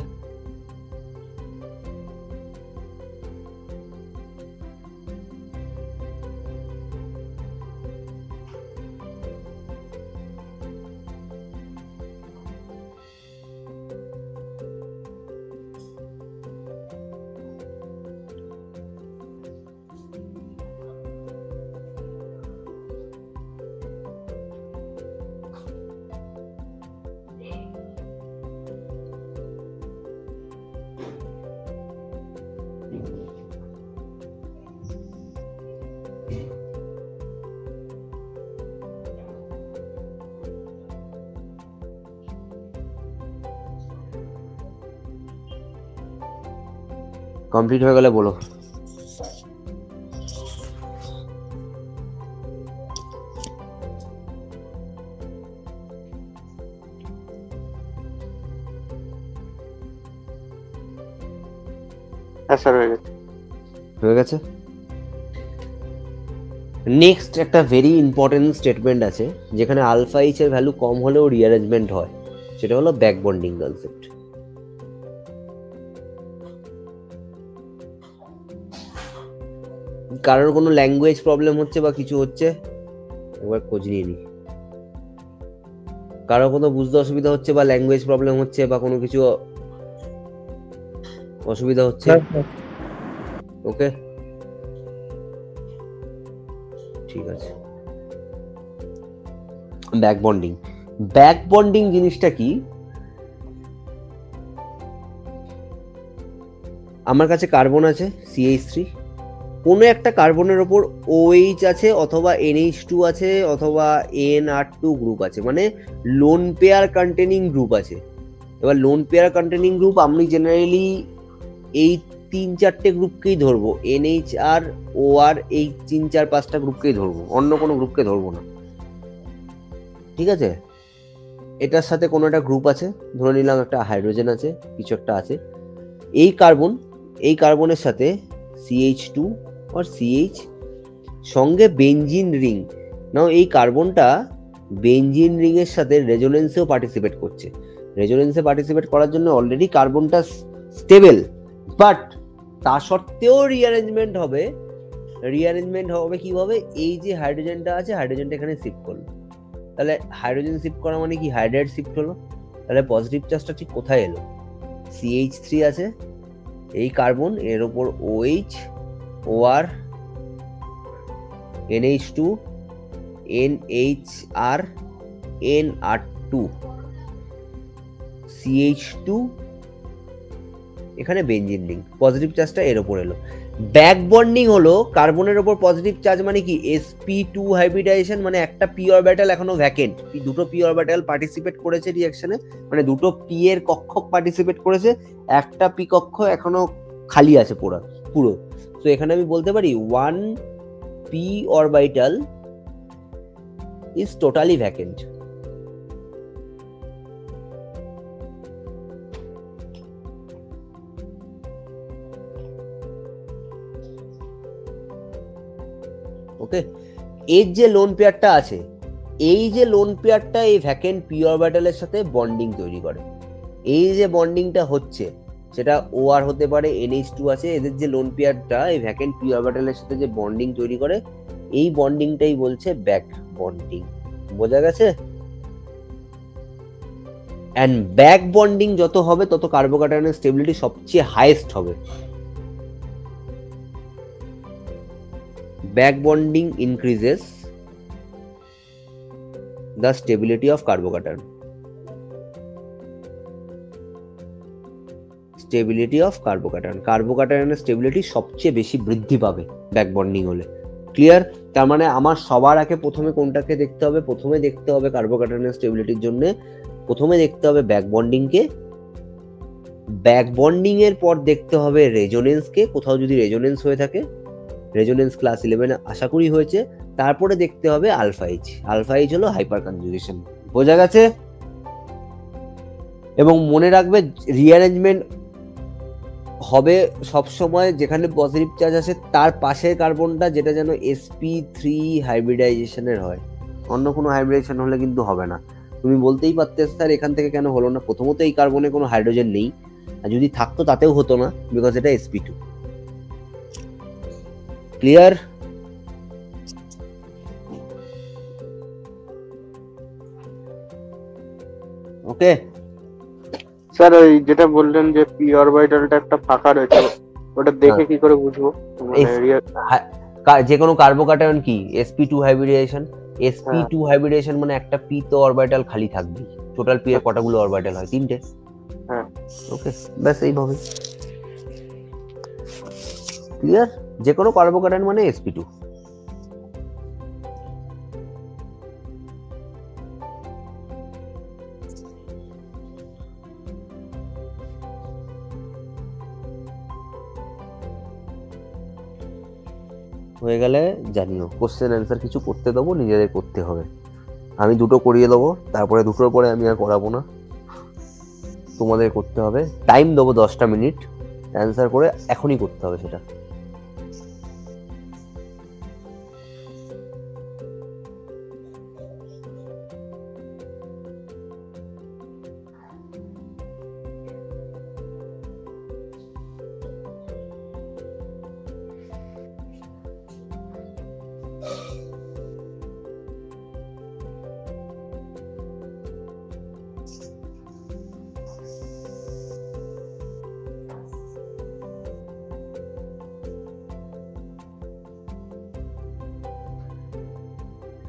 Speaker 1: কমপ্লিট হয়ে গেলে বলো।
Speaker 2: হ্যাঁ স্যার হয়ে গেছে।
Speaker 1: হয়ে গেছে। নেক্সট একটা ভেরি ইম্পর্টেন্ট স্টেটমেন্ট আছে যেখানে আলফা এইচ এর ভ্যালু কম হলেও রিঅ্যারেঞ্জমেন্ট হয়, সেটা হলো ব্যাক বন্ডিং কনসেপ্ট। কারোর কোনো ল্যাঙ্গুয়েজ প্রবলেম হচ্ছে বা কিছু হচ্ছে একবার খোঁজ নিয়ে নি। কারো কোনো বুঝতে অসুবিধা হচ্ছে বা ল্যাঙ্গুয়েজ প্রবলেম হচ্ছে বা কোনো কিছু অসুবিধা হচ্ছে? ওকে, ঠিক আছে। ব্যাক বন্ডিং, ব্যাক বন্ডিং জিনিসটা কি? আমার কাছে কার্বন আছে CH3, কোনো একটা কার্বনের ওপর OH আছে অথবা NH2 আছে অথবা NR2 গ্রুপ আছে, মানে লোন পেয়ার কন্টেনিং গ্রুপ আছে। এবার লোন পেয়ার কন্টেনিং গ্রুপ আমি জেনারেলি এই 3-4টে গ্রুপকেই ধরবো, NHR OR এই 3-4-5টা গ্রুপকেই ধরবো, অন্য কোনো গ্রুপকে ধরবো না, ঠিক আছে? এটার সাথে কোনো একটা গ্রুপ আছে, ধরে নিলাম একটা হাইড্রোজেন আছে, কিছু একটা আছে, এই কার্বনের সাথে CH2 আর CH সঙ্গে বেনজিন রিং। নাও এই কার্বনটা বেনজিন রিং এর সাথে রেজোনেন্সেও পার্টিসিপেট করছে। রেজোনেন্সে পার্টিসিপেট করার জন্য অলরেডি কার্বনটা স্টেবল, বাট তা সত্ত্বেও রিঅ্যারেঞ্জমেন্ট হবে কিভাবে? এই যে হাইড্রোজেনটা আছে, হাইড্রোজেনটা এখানে শিফট করলো, তাহলে হাইড্রোজেন শিফট করা মানে কি? হাইড্রাইড শিফট হলো। তাহলে পজিটিভ চার্জটা ঠিক কোথায় এলো? CH3 আছে, এই কার্বন, এর ওপর OH OR NH2 NHR NR2 CH2, এখানে বেনজিন রিং, পজিটিভ চার্জটা এর ওপর এলো। ব্যাক বন্ডিং হলো কার্বনের ওপর পজিটিভ চার্জ মানে কি? sp2 হাইব্রিডাইজেশন, মানে একটা p অরবিটাল এখনো ভ্যাকেন্ট, দুটো p অরবিটাল পার্টিসিপেট করেছে রিঅ্যাকশনে, মানে দুটো p এর কক্ষক পার্টিসিপেট করেছে, একটা p কক্ষ এখনো খালি আছে পুরো। তো এখানে আমি বলতে পারি 1p orbital is totally vacant. Okay, এর যে লোন পেয়ারটা আছে, এই যে লোন পেয়ারটা এই ভ্যাকেন্ট p অরবিটালের সাথে বন্ডিং তৈরি করে। এই যে বন্ডিংটা হচ্ছে সেটা OR হতে পারে, NH2 আছে, এদের যে লোন পেয়ারটা এই ভ্যাকেন্ট p অরবিটালের সাথে যে বন্ডিং তৈরি করে, এই বন্ডিংটাই বলছে ব্যাক বন্ডিং। বোঝা গেছে? এন্ড ব্যাক বন্ডিং যত হবে তত কার্বোক্যাটায়নের স্টেবিলিটি সবচেয়ে হাইয়েস্ট হবে। Back bonding increases the stability of carbocation. কার্বোক্যাটায়নের স্টেবিলিটি সবচেয়ে বেশি বৃদ্ধি পাবে ব্যাক বন্ডিং হলে। ক্লিয়ার? তার মানে আমার সবার আগে প্রথমে কোনটাকে দেখতে হবে? প্রথমে দেখতে হবে কার্বোক্যাটায়নের স্টেবিলিটির জন্য প্রথমে দেখতে হবে ব্যাক বন্ডিংকে, ব্যাক বন্ডিং এর পর দেখতে হবে রেজোনেন্সকে, কোথাও যদি রেজোনেন্স হয়ে থাকে, রেজোনেন্স ক্লাস 11 আশা করি হয়েছে, তারপরে দেখতে হবে আলফা এইচ হলো হাইপার কনজুগেশন। বোঝা গেছে? এবং মনে রাখবে রিঅ্যারেঞ্জমেন্ট হবে সবসময় যেখানে পজিটিভ চার্জ আছে তার পাশের কার্বনটা যেটা যেন sp3 হাইব্রিডাইজেশনের হয়, অন্য কোনো হাইব্রিডাইজেশন হলে কিন্তু হবে না। তুমি বলতেই পারতে স্যার এখান থেকে কেন হলো না? প্রথমত এই কার্বনে কোনো হাইড্রোজেন নেই, আর যদি থাকতো তাতেও হতো না, বিকজ এটা sp2। ক্লিয়ার? ওকে
Speaker 2: স্যার, ওই যেটা বললেন যে p অরবিটালটা একটা ফাঁকা রয়েছে, ওটা দেখে কি করে বুঝবো?
Speaker 1: যে কোনো কার্বোক্যাটায়ন কি sp2 হাইব্রিডাইজেশন, sp2 হাইব্রিডাইজেশন মানে একটা p তো অরবিটাল খালি থাকবে। টোটাল p এর কতগুলো অরবিটাল হয়? 3টে।
Speaker 2: হ্যাঁ,
Speaker 1: ওকে, ব্যাস এইভাবে ক্লিয়ার। যে কোনো কার্বোক্যাটায়ন মানে sp2। হয়ে গেলে জানিও, কোশ্চেন অ্যান্সার কিছু করতে দেবো, নিজেদের করতে হবে। আমি দুটো করিয়ে দেবো, তারপরে দুটোর পরে আমি আর করাবো না, তোমাদের করতে হবে। টাইম দেবো 10টা মিনিট, অ্যান্সার করে এখনই করতে হবে সেটা।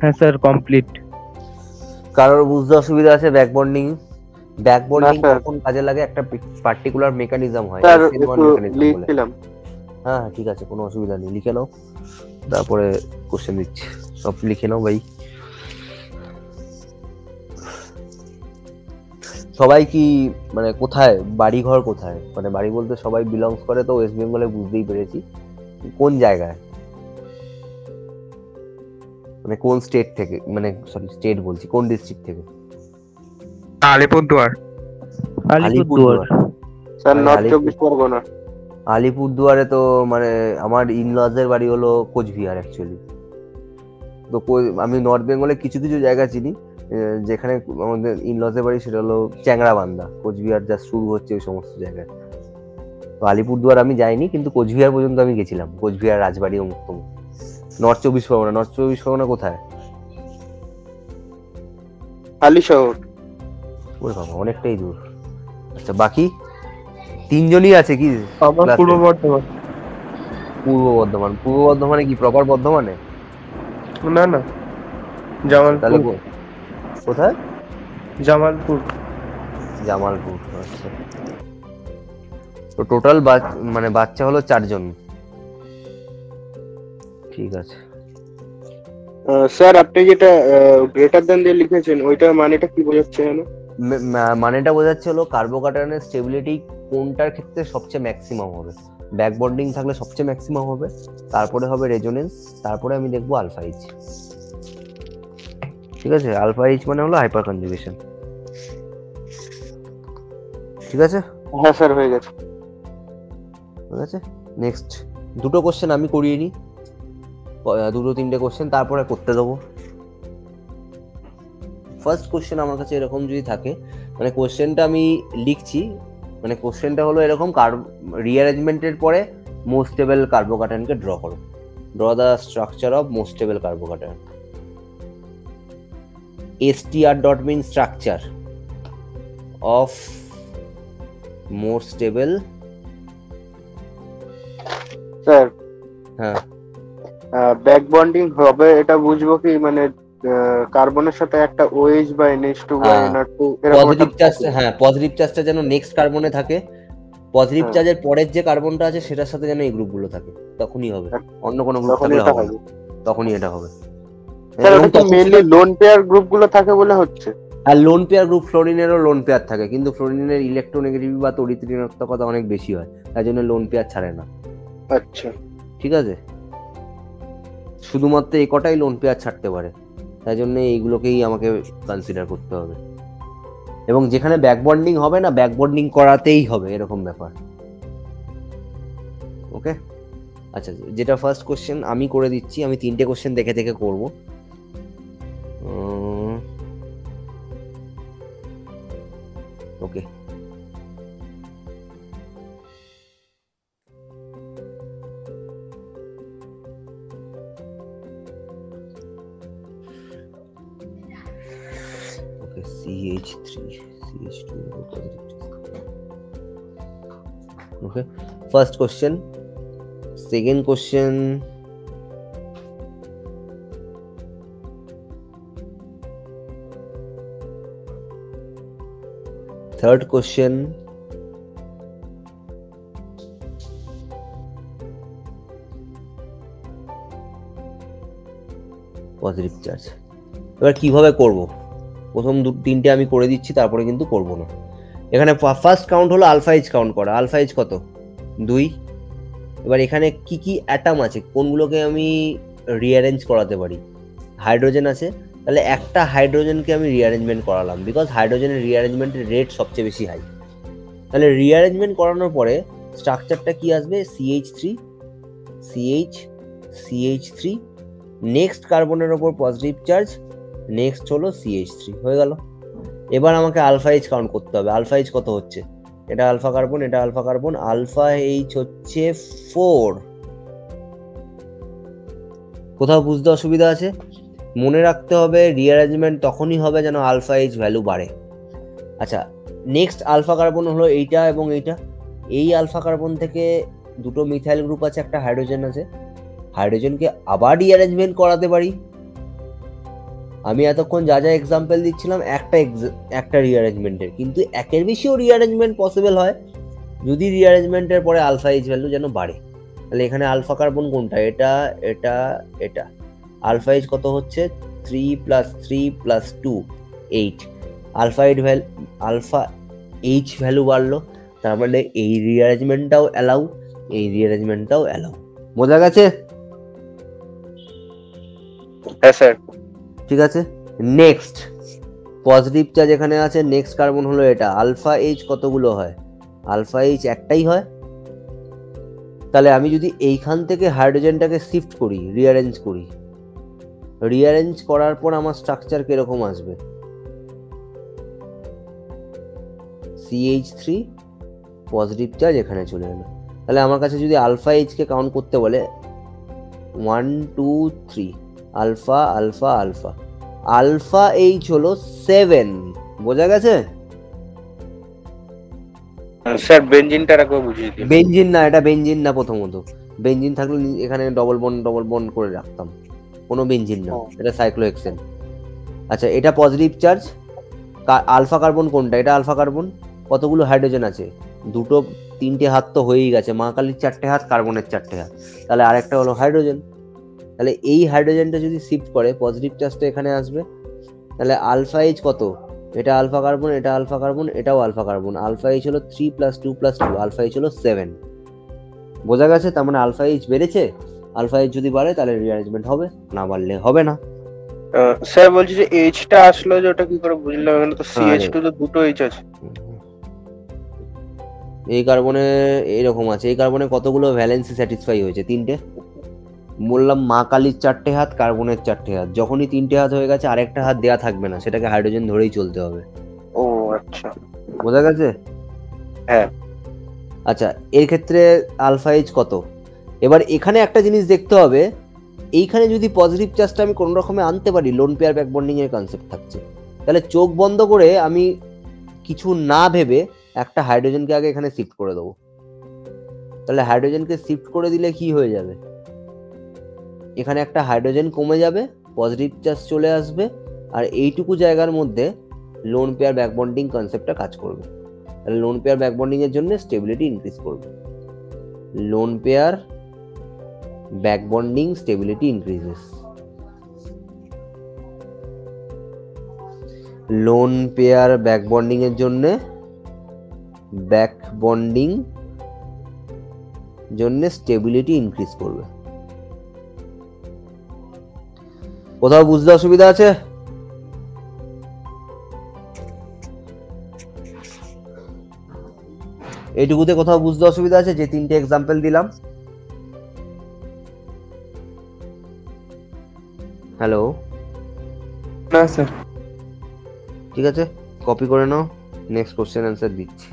Speaker 3: হ্যাঁ স্যার, কমপ্লিট।
Speaker 1: কারোর বুঝতে অসুবিধা আছে? ব্যাক বন্ডিং
Speaker 2: না স্যার।
Speaker 1: কখন কাজে লাগে? একটা পার্টিকুলার মেকানিজম হয়,
Speaker 2: স্যার
Speaker 1: SN1
Speaker 2: একটু
Speaker 1: mechanism বলে।
Speaker 2: লিখছিলাম।
Speaker 1: হ্যাঁ ঠিক আছে, কোনো অসুবিধা নেই, লিখে নাও, তারপরে কোশ্চেন দিচ্ছি। সব লিখে নাও ভাই। সবাই কি মানে কোথায় বাড়ি ঘর কোথায়, মানে বাড়ি বলতে সবাই বিলংস করে তো ওয়েস্ট বেঙ্গলে, বুঝতেই পেরেছি। কোন জায়গায়, মানে কোন স্টেট থেকে, মানে সরি স্টেট বলছি, কোন ডিস্ট্রিক্ট থেকে?
Speaker 3: আলিপুরদুয়ার।
Speaker 1: আলিপুরদুয়ার।
Speaker 2: স্যার
Speaker 1: আরে
Speaker 2: নর্থ চব্বিশ পরগনা।
Speaker 1: আলিপুরদুয়ারে তো মানে আমার ইনলজের বাড়ি হলো কোচবিহার অ্যাকচুয়ালি। তো আমি নর্থ বেঙ্গলে কিছু কিছু জায়গা চিনি যেখানে আমাদের ইনলজের বাড়ি, সেটা হলো চ্যাংড়াবান্ধা, কোচবিহার যা শুরু হচ্ছে ওই সমস্ত জায়গায়। তো আলিপুরদুয়ার আমি যাইনি, কিন্তু কোচবিহার পর্যন্ত আমি গেছিলাম, কোচবিহার, রাজবাড়ি, অমুক তমুক। নর্থ চব্বিশ পরগনা, নর্থ চব্বিশ পরগনা কোথায়?
Speaker 2: হালি শহর।
Speaker 1: ওরে বাবা, অনেকটাই দূর। আচ্ছা, বাকি তিনজনই আছে কি
Speaker 3: আমার
Speaker 1: class এ?
Speaker 3: পূর্ব বর্ধমান।
Speaker 1: পূর্ব বর্ধমান। পূর্ব বর্ধমানে কি প্রপার বর্ধমানে?
Speaker 3: না না,
Speaker 1: তাহলে
Speaker 3: জামালপুর।
Speaker 1: কোথায়?
Speaker 3: জামালপুর।
Speaker 1: জামালপুর। আচ্ছা, তো টোটাল মানে বাচ্চা হলো 4 জন। ঠিক আছে।
Speaker 2: স্যার আপনি যেটা গ্রেটার দ্যান দিয়ে লিখেছেন ওইটা মানেটা কি বোঝাচ্ছে জানো?
Speaker 1: মানেটা বোঝাচ্ছে হলো কার্বোকাটায়নের স্টেবিলিটি কোনটার ক্ষেত্রে সবচেয়ে ম্যাক্সিমাম হবে। ব্যাক বন্ডিং থাকলে সবচেয়ে ম্যাক্সিমাম হবে, তারপরে হবে রেজোনেন্স, তারপরে আমি দেখবো আলফা এইচ। ঠিক আছে, আলফা এইচ মানে হলো হাইপার কনজুগেশন। ঠিক আছে,
Speaker 2: হ্যাঁ স্যার হয়ে গেছে।
Speaker 1: ঠিক আছে। নেক্সট দুটো কোশ্চেন আমি করিয়ে নিই, দুটো তিনটে কোশ্চেন তারপরে করতে দেবো। ফার্স্ট কোশ্চেন আমার কাছে এরকম যদি থাকে, মানে কোশ্চেনটা আমি লিখছি, মানে কোশ্চেনটা হলো এরকম, রিঅ্যারেঞ্জমেন্টের পরে মোস্ট স্টেবল কার্বোকাটায়নকে ড্র করো। Draw the structure of most stable carbocation. STR dot means structure of more stable।
Speaker 2: Sir
Speaker 1: হ্যাঁ,
Speaker 2: ব্যাক বন্ডিং হবে এটা বুঝবো কি, মানে কার্বনের সাথে একটা OH বা NH2 বা NR2 এরকম
Speaker 1: পজিটিভ চার্জ, হ্যাঁ পজিটিভ চার্জটা যেন নেক্সট কার্বনে থাকে, পজিটিভ চার্জের পরের যে কার্বনটা আছে সেটার সাথে যেন এই গ্রুপগুলো থাকে, তখনই হবে। অন্য কোনো গ্রুপ থাকলে হবে না, তখনই এটা হবে।
Speaker 2: স্যার ওটা কি মেইনলি লোন পেয়ার গ্রুপগুলো থাকে বলে হচ্ছে?
Speaker 1: আর লোন পেয়ার গ্রুপ, ফ্লোরিনেরও লোন পেয়ার থাকে, কিন্তু ফ্লোরিনের ইলেকট্রোনেগেটিভ বা তড়িৎ ঋণাত্মকতা অনেক বেশি হয়, তাই জন্য লোন পেয়ার ছাড়ে না।
Speaker 2: আচ্ছা,
Speaker 1: ঠিক আছে, শুধুমাত্র এই কটাই লোন পেয়ার ছাড়তে পারে, তাই জন্য এইগুলোকেই আমাকে কনসিডার করতে হবে। এবং যেখানে ব্যাক বন্ডিং হবে না, ব্যাক বন্ডিং করাতেই হবে, এরকম ব্যাপার। ওকে, আচ্ছা, যেটা ফার্স্ট কোশ্চেন আমি করে দিচ্ছি, আমি 3টে কোশ্চেন দেখে দেখে করব। ওকে, CH3 CH2 okay, first question, second question, third question, positive charge. এবার কিভাবে করব, প্রথম 3টে আমি করে দিচ্ছি, তারপরে কিন্তু করব না। এখানে ফার্স্ট কাউন্ট হলো আলফা এইচ কাউন্ট করা। আলফা এইচ কত? 2। এবার এখানে কি কি অ্যাটম আছে, কোনগুলোকে আমি রিঅ্যারেঞ্জ করাতে পারি? হাইড্রোজেন আছে, তাহলে একটা হাইড্রোজেনকে আমি রিঅ্যারেঞ্জমেন্ট করালাম, বিকজ হাইড্রোজেনের রিঅ্যারেঞ্জমেন্টের রেট সবচেয়ে বেশি হাই। তাহলে রিঅ্যারেঞ্জমেন্ট করানোর পরে স্ট্রাকচারটা কি আসবে? CH3 CH CH3, নেক্সট কার্বনের ওপর পজিটিভ চার্জ, নেক্সট হলো CH3, হয়ে গেল। এবার আমাকে আলফা এইচ কাউন্ট করতে হবে। আলফা এইচ কত হচ্ছে? এটা আলফা কার্বন, এটা আলফা কার্বন, আলফা এইচ হচ্ছে 4। কোথাও বুঝতে অসুবিধা আছে? মনে রাখতে হবে রিঅ্যারেঞ্জমেন্ট তখনই হবে যেন আলফা এইচ ভ্যালু বাড়ে। আচ্ছা, নেক্সট আলফা কার্বন হলো এইটা এবং এইটা। এই আলফা কার্বন থেকে দুটো মিথাইল গ্রুপ আছে, একটা হাইড্রোজেন আছে। হাইড্রোজেনকে আবার রিঅ্যারেঞ্জমেন্ট করাতে পারি। আমি এতক্ষণ যা যা এক্সাম্পল দিচ্ছিলাম একটা রিঅ্যারেঞ্জমেন্টের, কিন্তু একের বেশিও রিঅ্যারেঞ্জমেন্ট পসিবল হয় যদি রিঅ্যারেঞ্জমেন্টের পরে আলফা এইচ ভ্যালু যেন বাড়ে। তাহলে এখানে আলফা কার্বন কোনটা? এটা এটা এটা। আলফা এইচ কত হচ্ছে? 3 + 3 + 2 8। আলফা এইচ ভ্যালু বাড়লো, তার মানে এই রিঅ্যারেঞ্জমেন্টটাও অ্যালাউ, এই রিঅ্যারেঞ্জমেন্টটাও অ্যালাউ। বোঝা গেছে?
Speaker 2: হ্যাঁ স্যার।
Speaker 1: ঠিক আছে, নেক্সট পজিটিভ চার্জ এখানে আছে, নেক্সট কার্বন হলো এটা। আলফা এইচ কতগুলো হয়? আলফা এইচ একটাই হয়। তাহলে আমি যদি এইখান থেকে হাইড্রোজেনটাকে শিফট করি, রিঅ্যারেঞ্জ করি, রিঅ্যারেঞ্জ করার পর আমার স্ট্রাকচার কিরকম আসবে? CH3 পজিটিভ চার্জ এখানে চলে এলো। তাহলে আমার কাছে যদি আলফা এইচকে কাউন্ট করতে বলে 1 2 3 alpha alpha alpha, alpha H হলো 7। বোঝা গেছে?
Speaker 2: স্যার বেনজিনটা একবার বুঝিয়ে দিন।
Speaker 1: বেনজিন না, এটা বেনজিন না। প্রথমত বেনজিন থাকলে এখানে ডবল বন্ড করে রাখতাম, কোনো বেনজিন না, এটা সাইক্লোহেক্সেন। আচ্ছা, এটা পজিটিভ চার্জ। আলফা কার্বন কোনটা? এটা আলফা কার্বন। কতগুলো হাইড্রোজেন আছে? দুটো, তিনটে হাত তো হয়েই গেছে, মা কালীর 4টে হাত, কার্বনের 4টে হাত, তাহলে আরেকটা হলো হাইড্রোজেন। তাহলে এই হাইড্রোজেনটা যদি শিফট করে পজিটিভ চার্জটা এখানে আসবে। তাহলে আলফা এইচ কত? এটা আলফা কার্বন, এটা আলফা কার্বন, এটাও আলফা কার্বন। আলফা এইচ হলো 3 + 2 + 2, আলফা এইচ হলো 7। বোঝা গেছে? তার মানে আলফা এইচ বেড়েছে। আলফা এইচ যদি বাড়ে তাহলে রিঅ্যারেঞ্জমেন্ট হবে, না বাড়লে হবে না।
Speaker 2: স্যার বলছি যে এইচটা আসলো যে ওটা কি করে বুঝলাম? এখানে তো CH2 তো দুটো এইচ আছে।
Speaker 1: এই কার্বনে এরকম আছে, এই কার্বনে কতগুলো ভ্যালেন্সি স্যাটিসফাই হয়েছে? 3টে। বললাম মা কালীর 4টে হাত, কার্বনের 4টে হাত। যখনই 3টে হাত হয়ে গেছে আরেকটা হাত দেয়া থাকবে না, সেটাকে হাইড্রোজেন ধরেই চলতে হবে।
Speaker 2: ও আচ্ছা,
Speaker 1: বোঝা গেছে?
Speaker 2: হ্যাঁ।
Speaker 1: আচ্ছা, এর ক্ষেত্রে আলফা এইচ কত? এবার এখানে একটা জিনিস দেখতে হবে, এইখানে যদি পজিটিভ চার্জটা আমি কোনো রকমে আনতে পারি, লোন পেয়ার ব্যাক বন্ডিং এর কনসেপ্ট থাকছে, তাহলে চোখ বন্ধ করে আমি কিছু না ভেবে একটা হাইড্রোজেনকে আগে এখানে শিফট করে দেবো। তাহলে হাইড্রোজেনকে শিফট করে দিলে কি হয়ে যাবে? এখানে একটা হাইড্রোজেন কমে যাবে, পজিটিভ চার্জ চলে আসবে, আর এইটুকু জায়গার মধ্যে লোন পেয়ার ব্যাক বন্ডিং কনসেপ্টটা কাজ করবে। তাহলে লোন পেয়ার ব্যাক বন্ডিং এর জন্য স্টেবিলিটি ইনক্রিজ করবে। Lone pair back bonding stability increases. Lone pair back bonding এর জন্য স্টেবিলিটি ইনক্রিজ করবে। কোথাও বুঝতে অসুবিধা আছে? এইটুকুতে কোথাও বুঝতে অসুবিধা আছে? যে 3টে এক্সাম্পল দিলাম। হ্যালো,
Speaker 3: না স্যার।
Speaker 1: ঠিক আছে, কপি করে নাও, নেক্সট কোশ্চেন অ্যান্সার দিচ্ছি।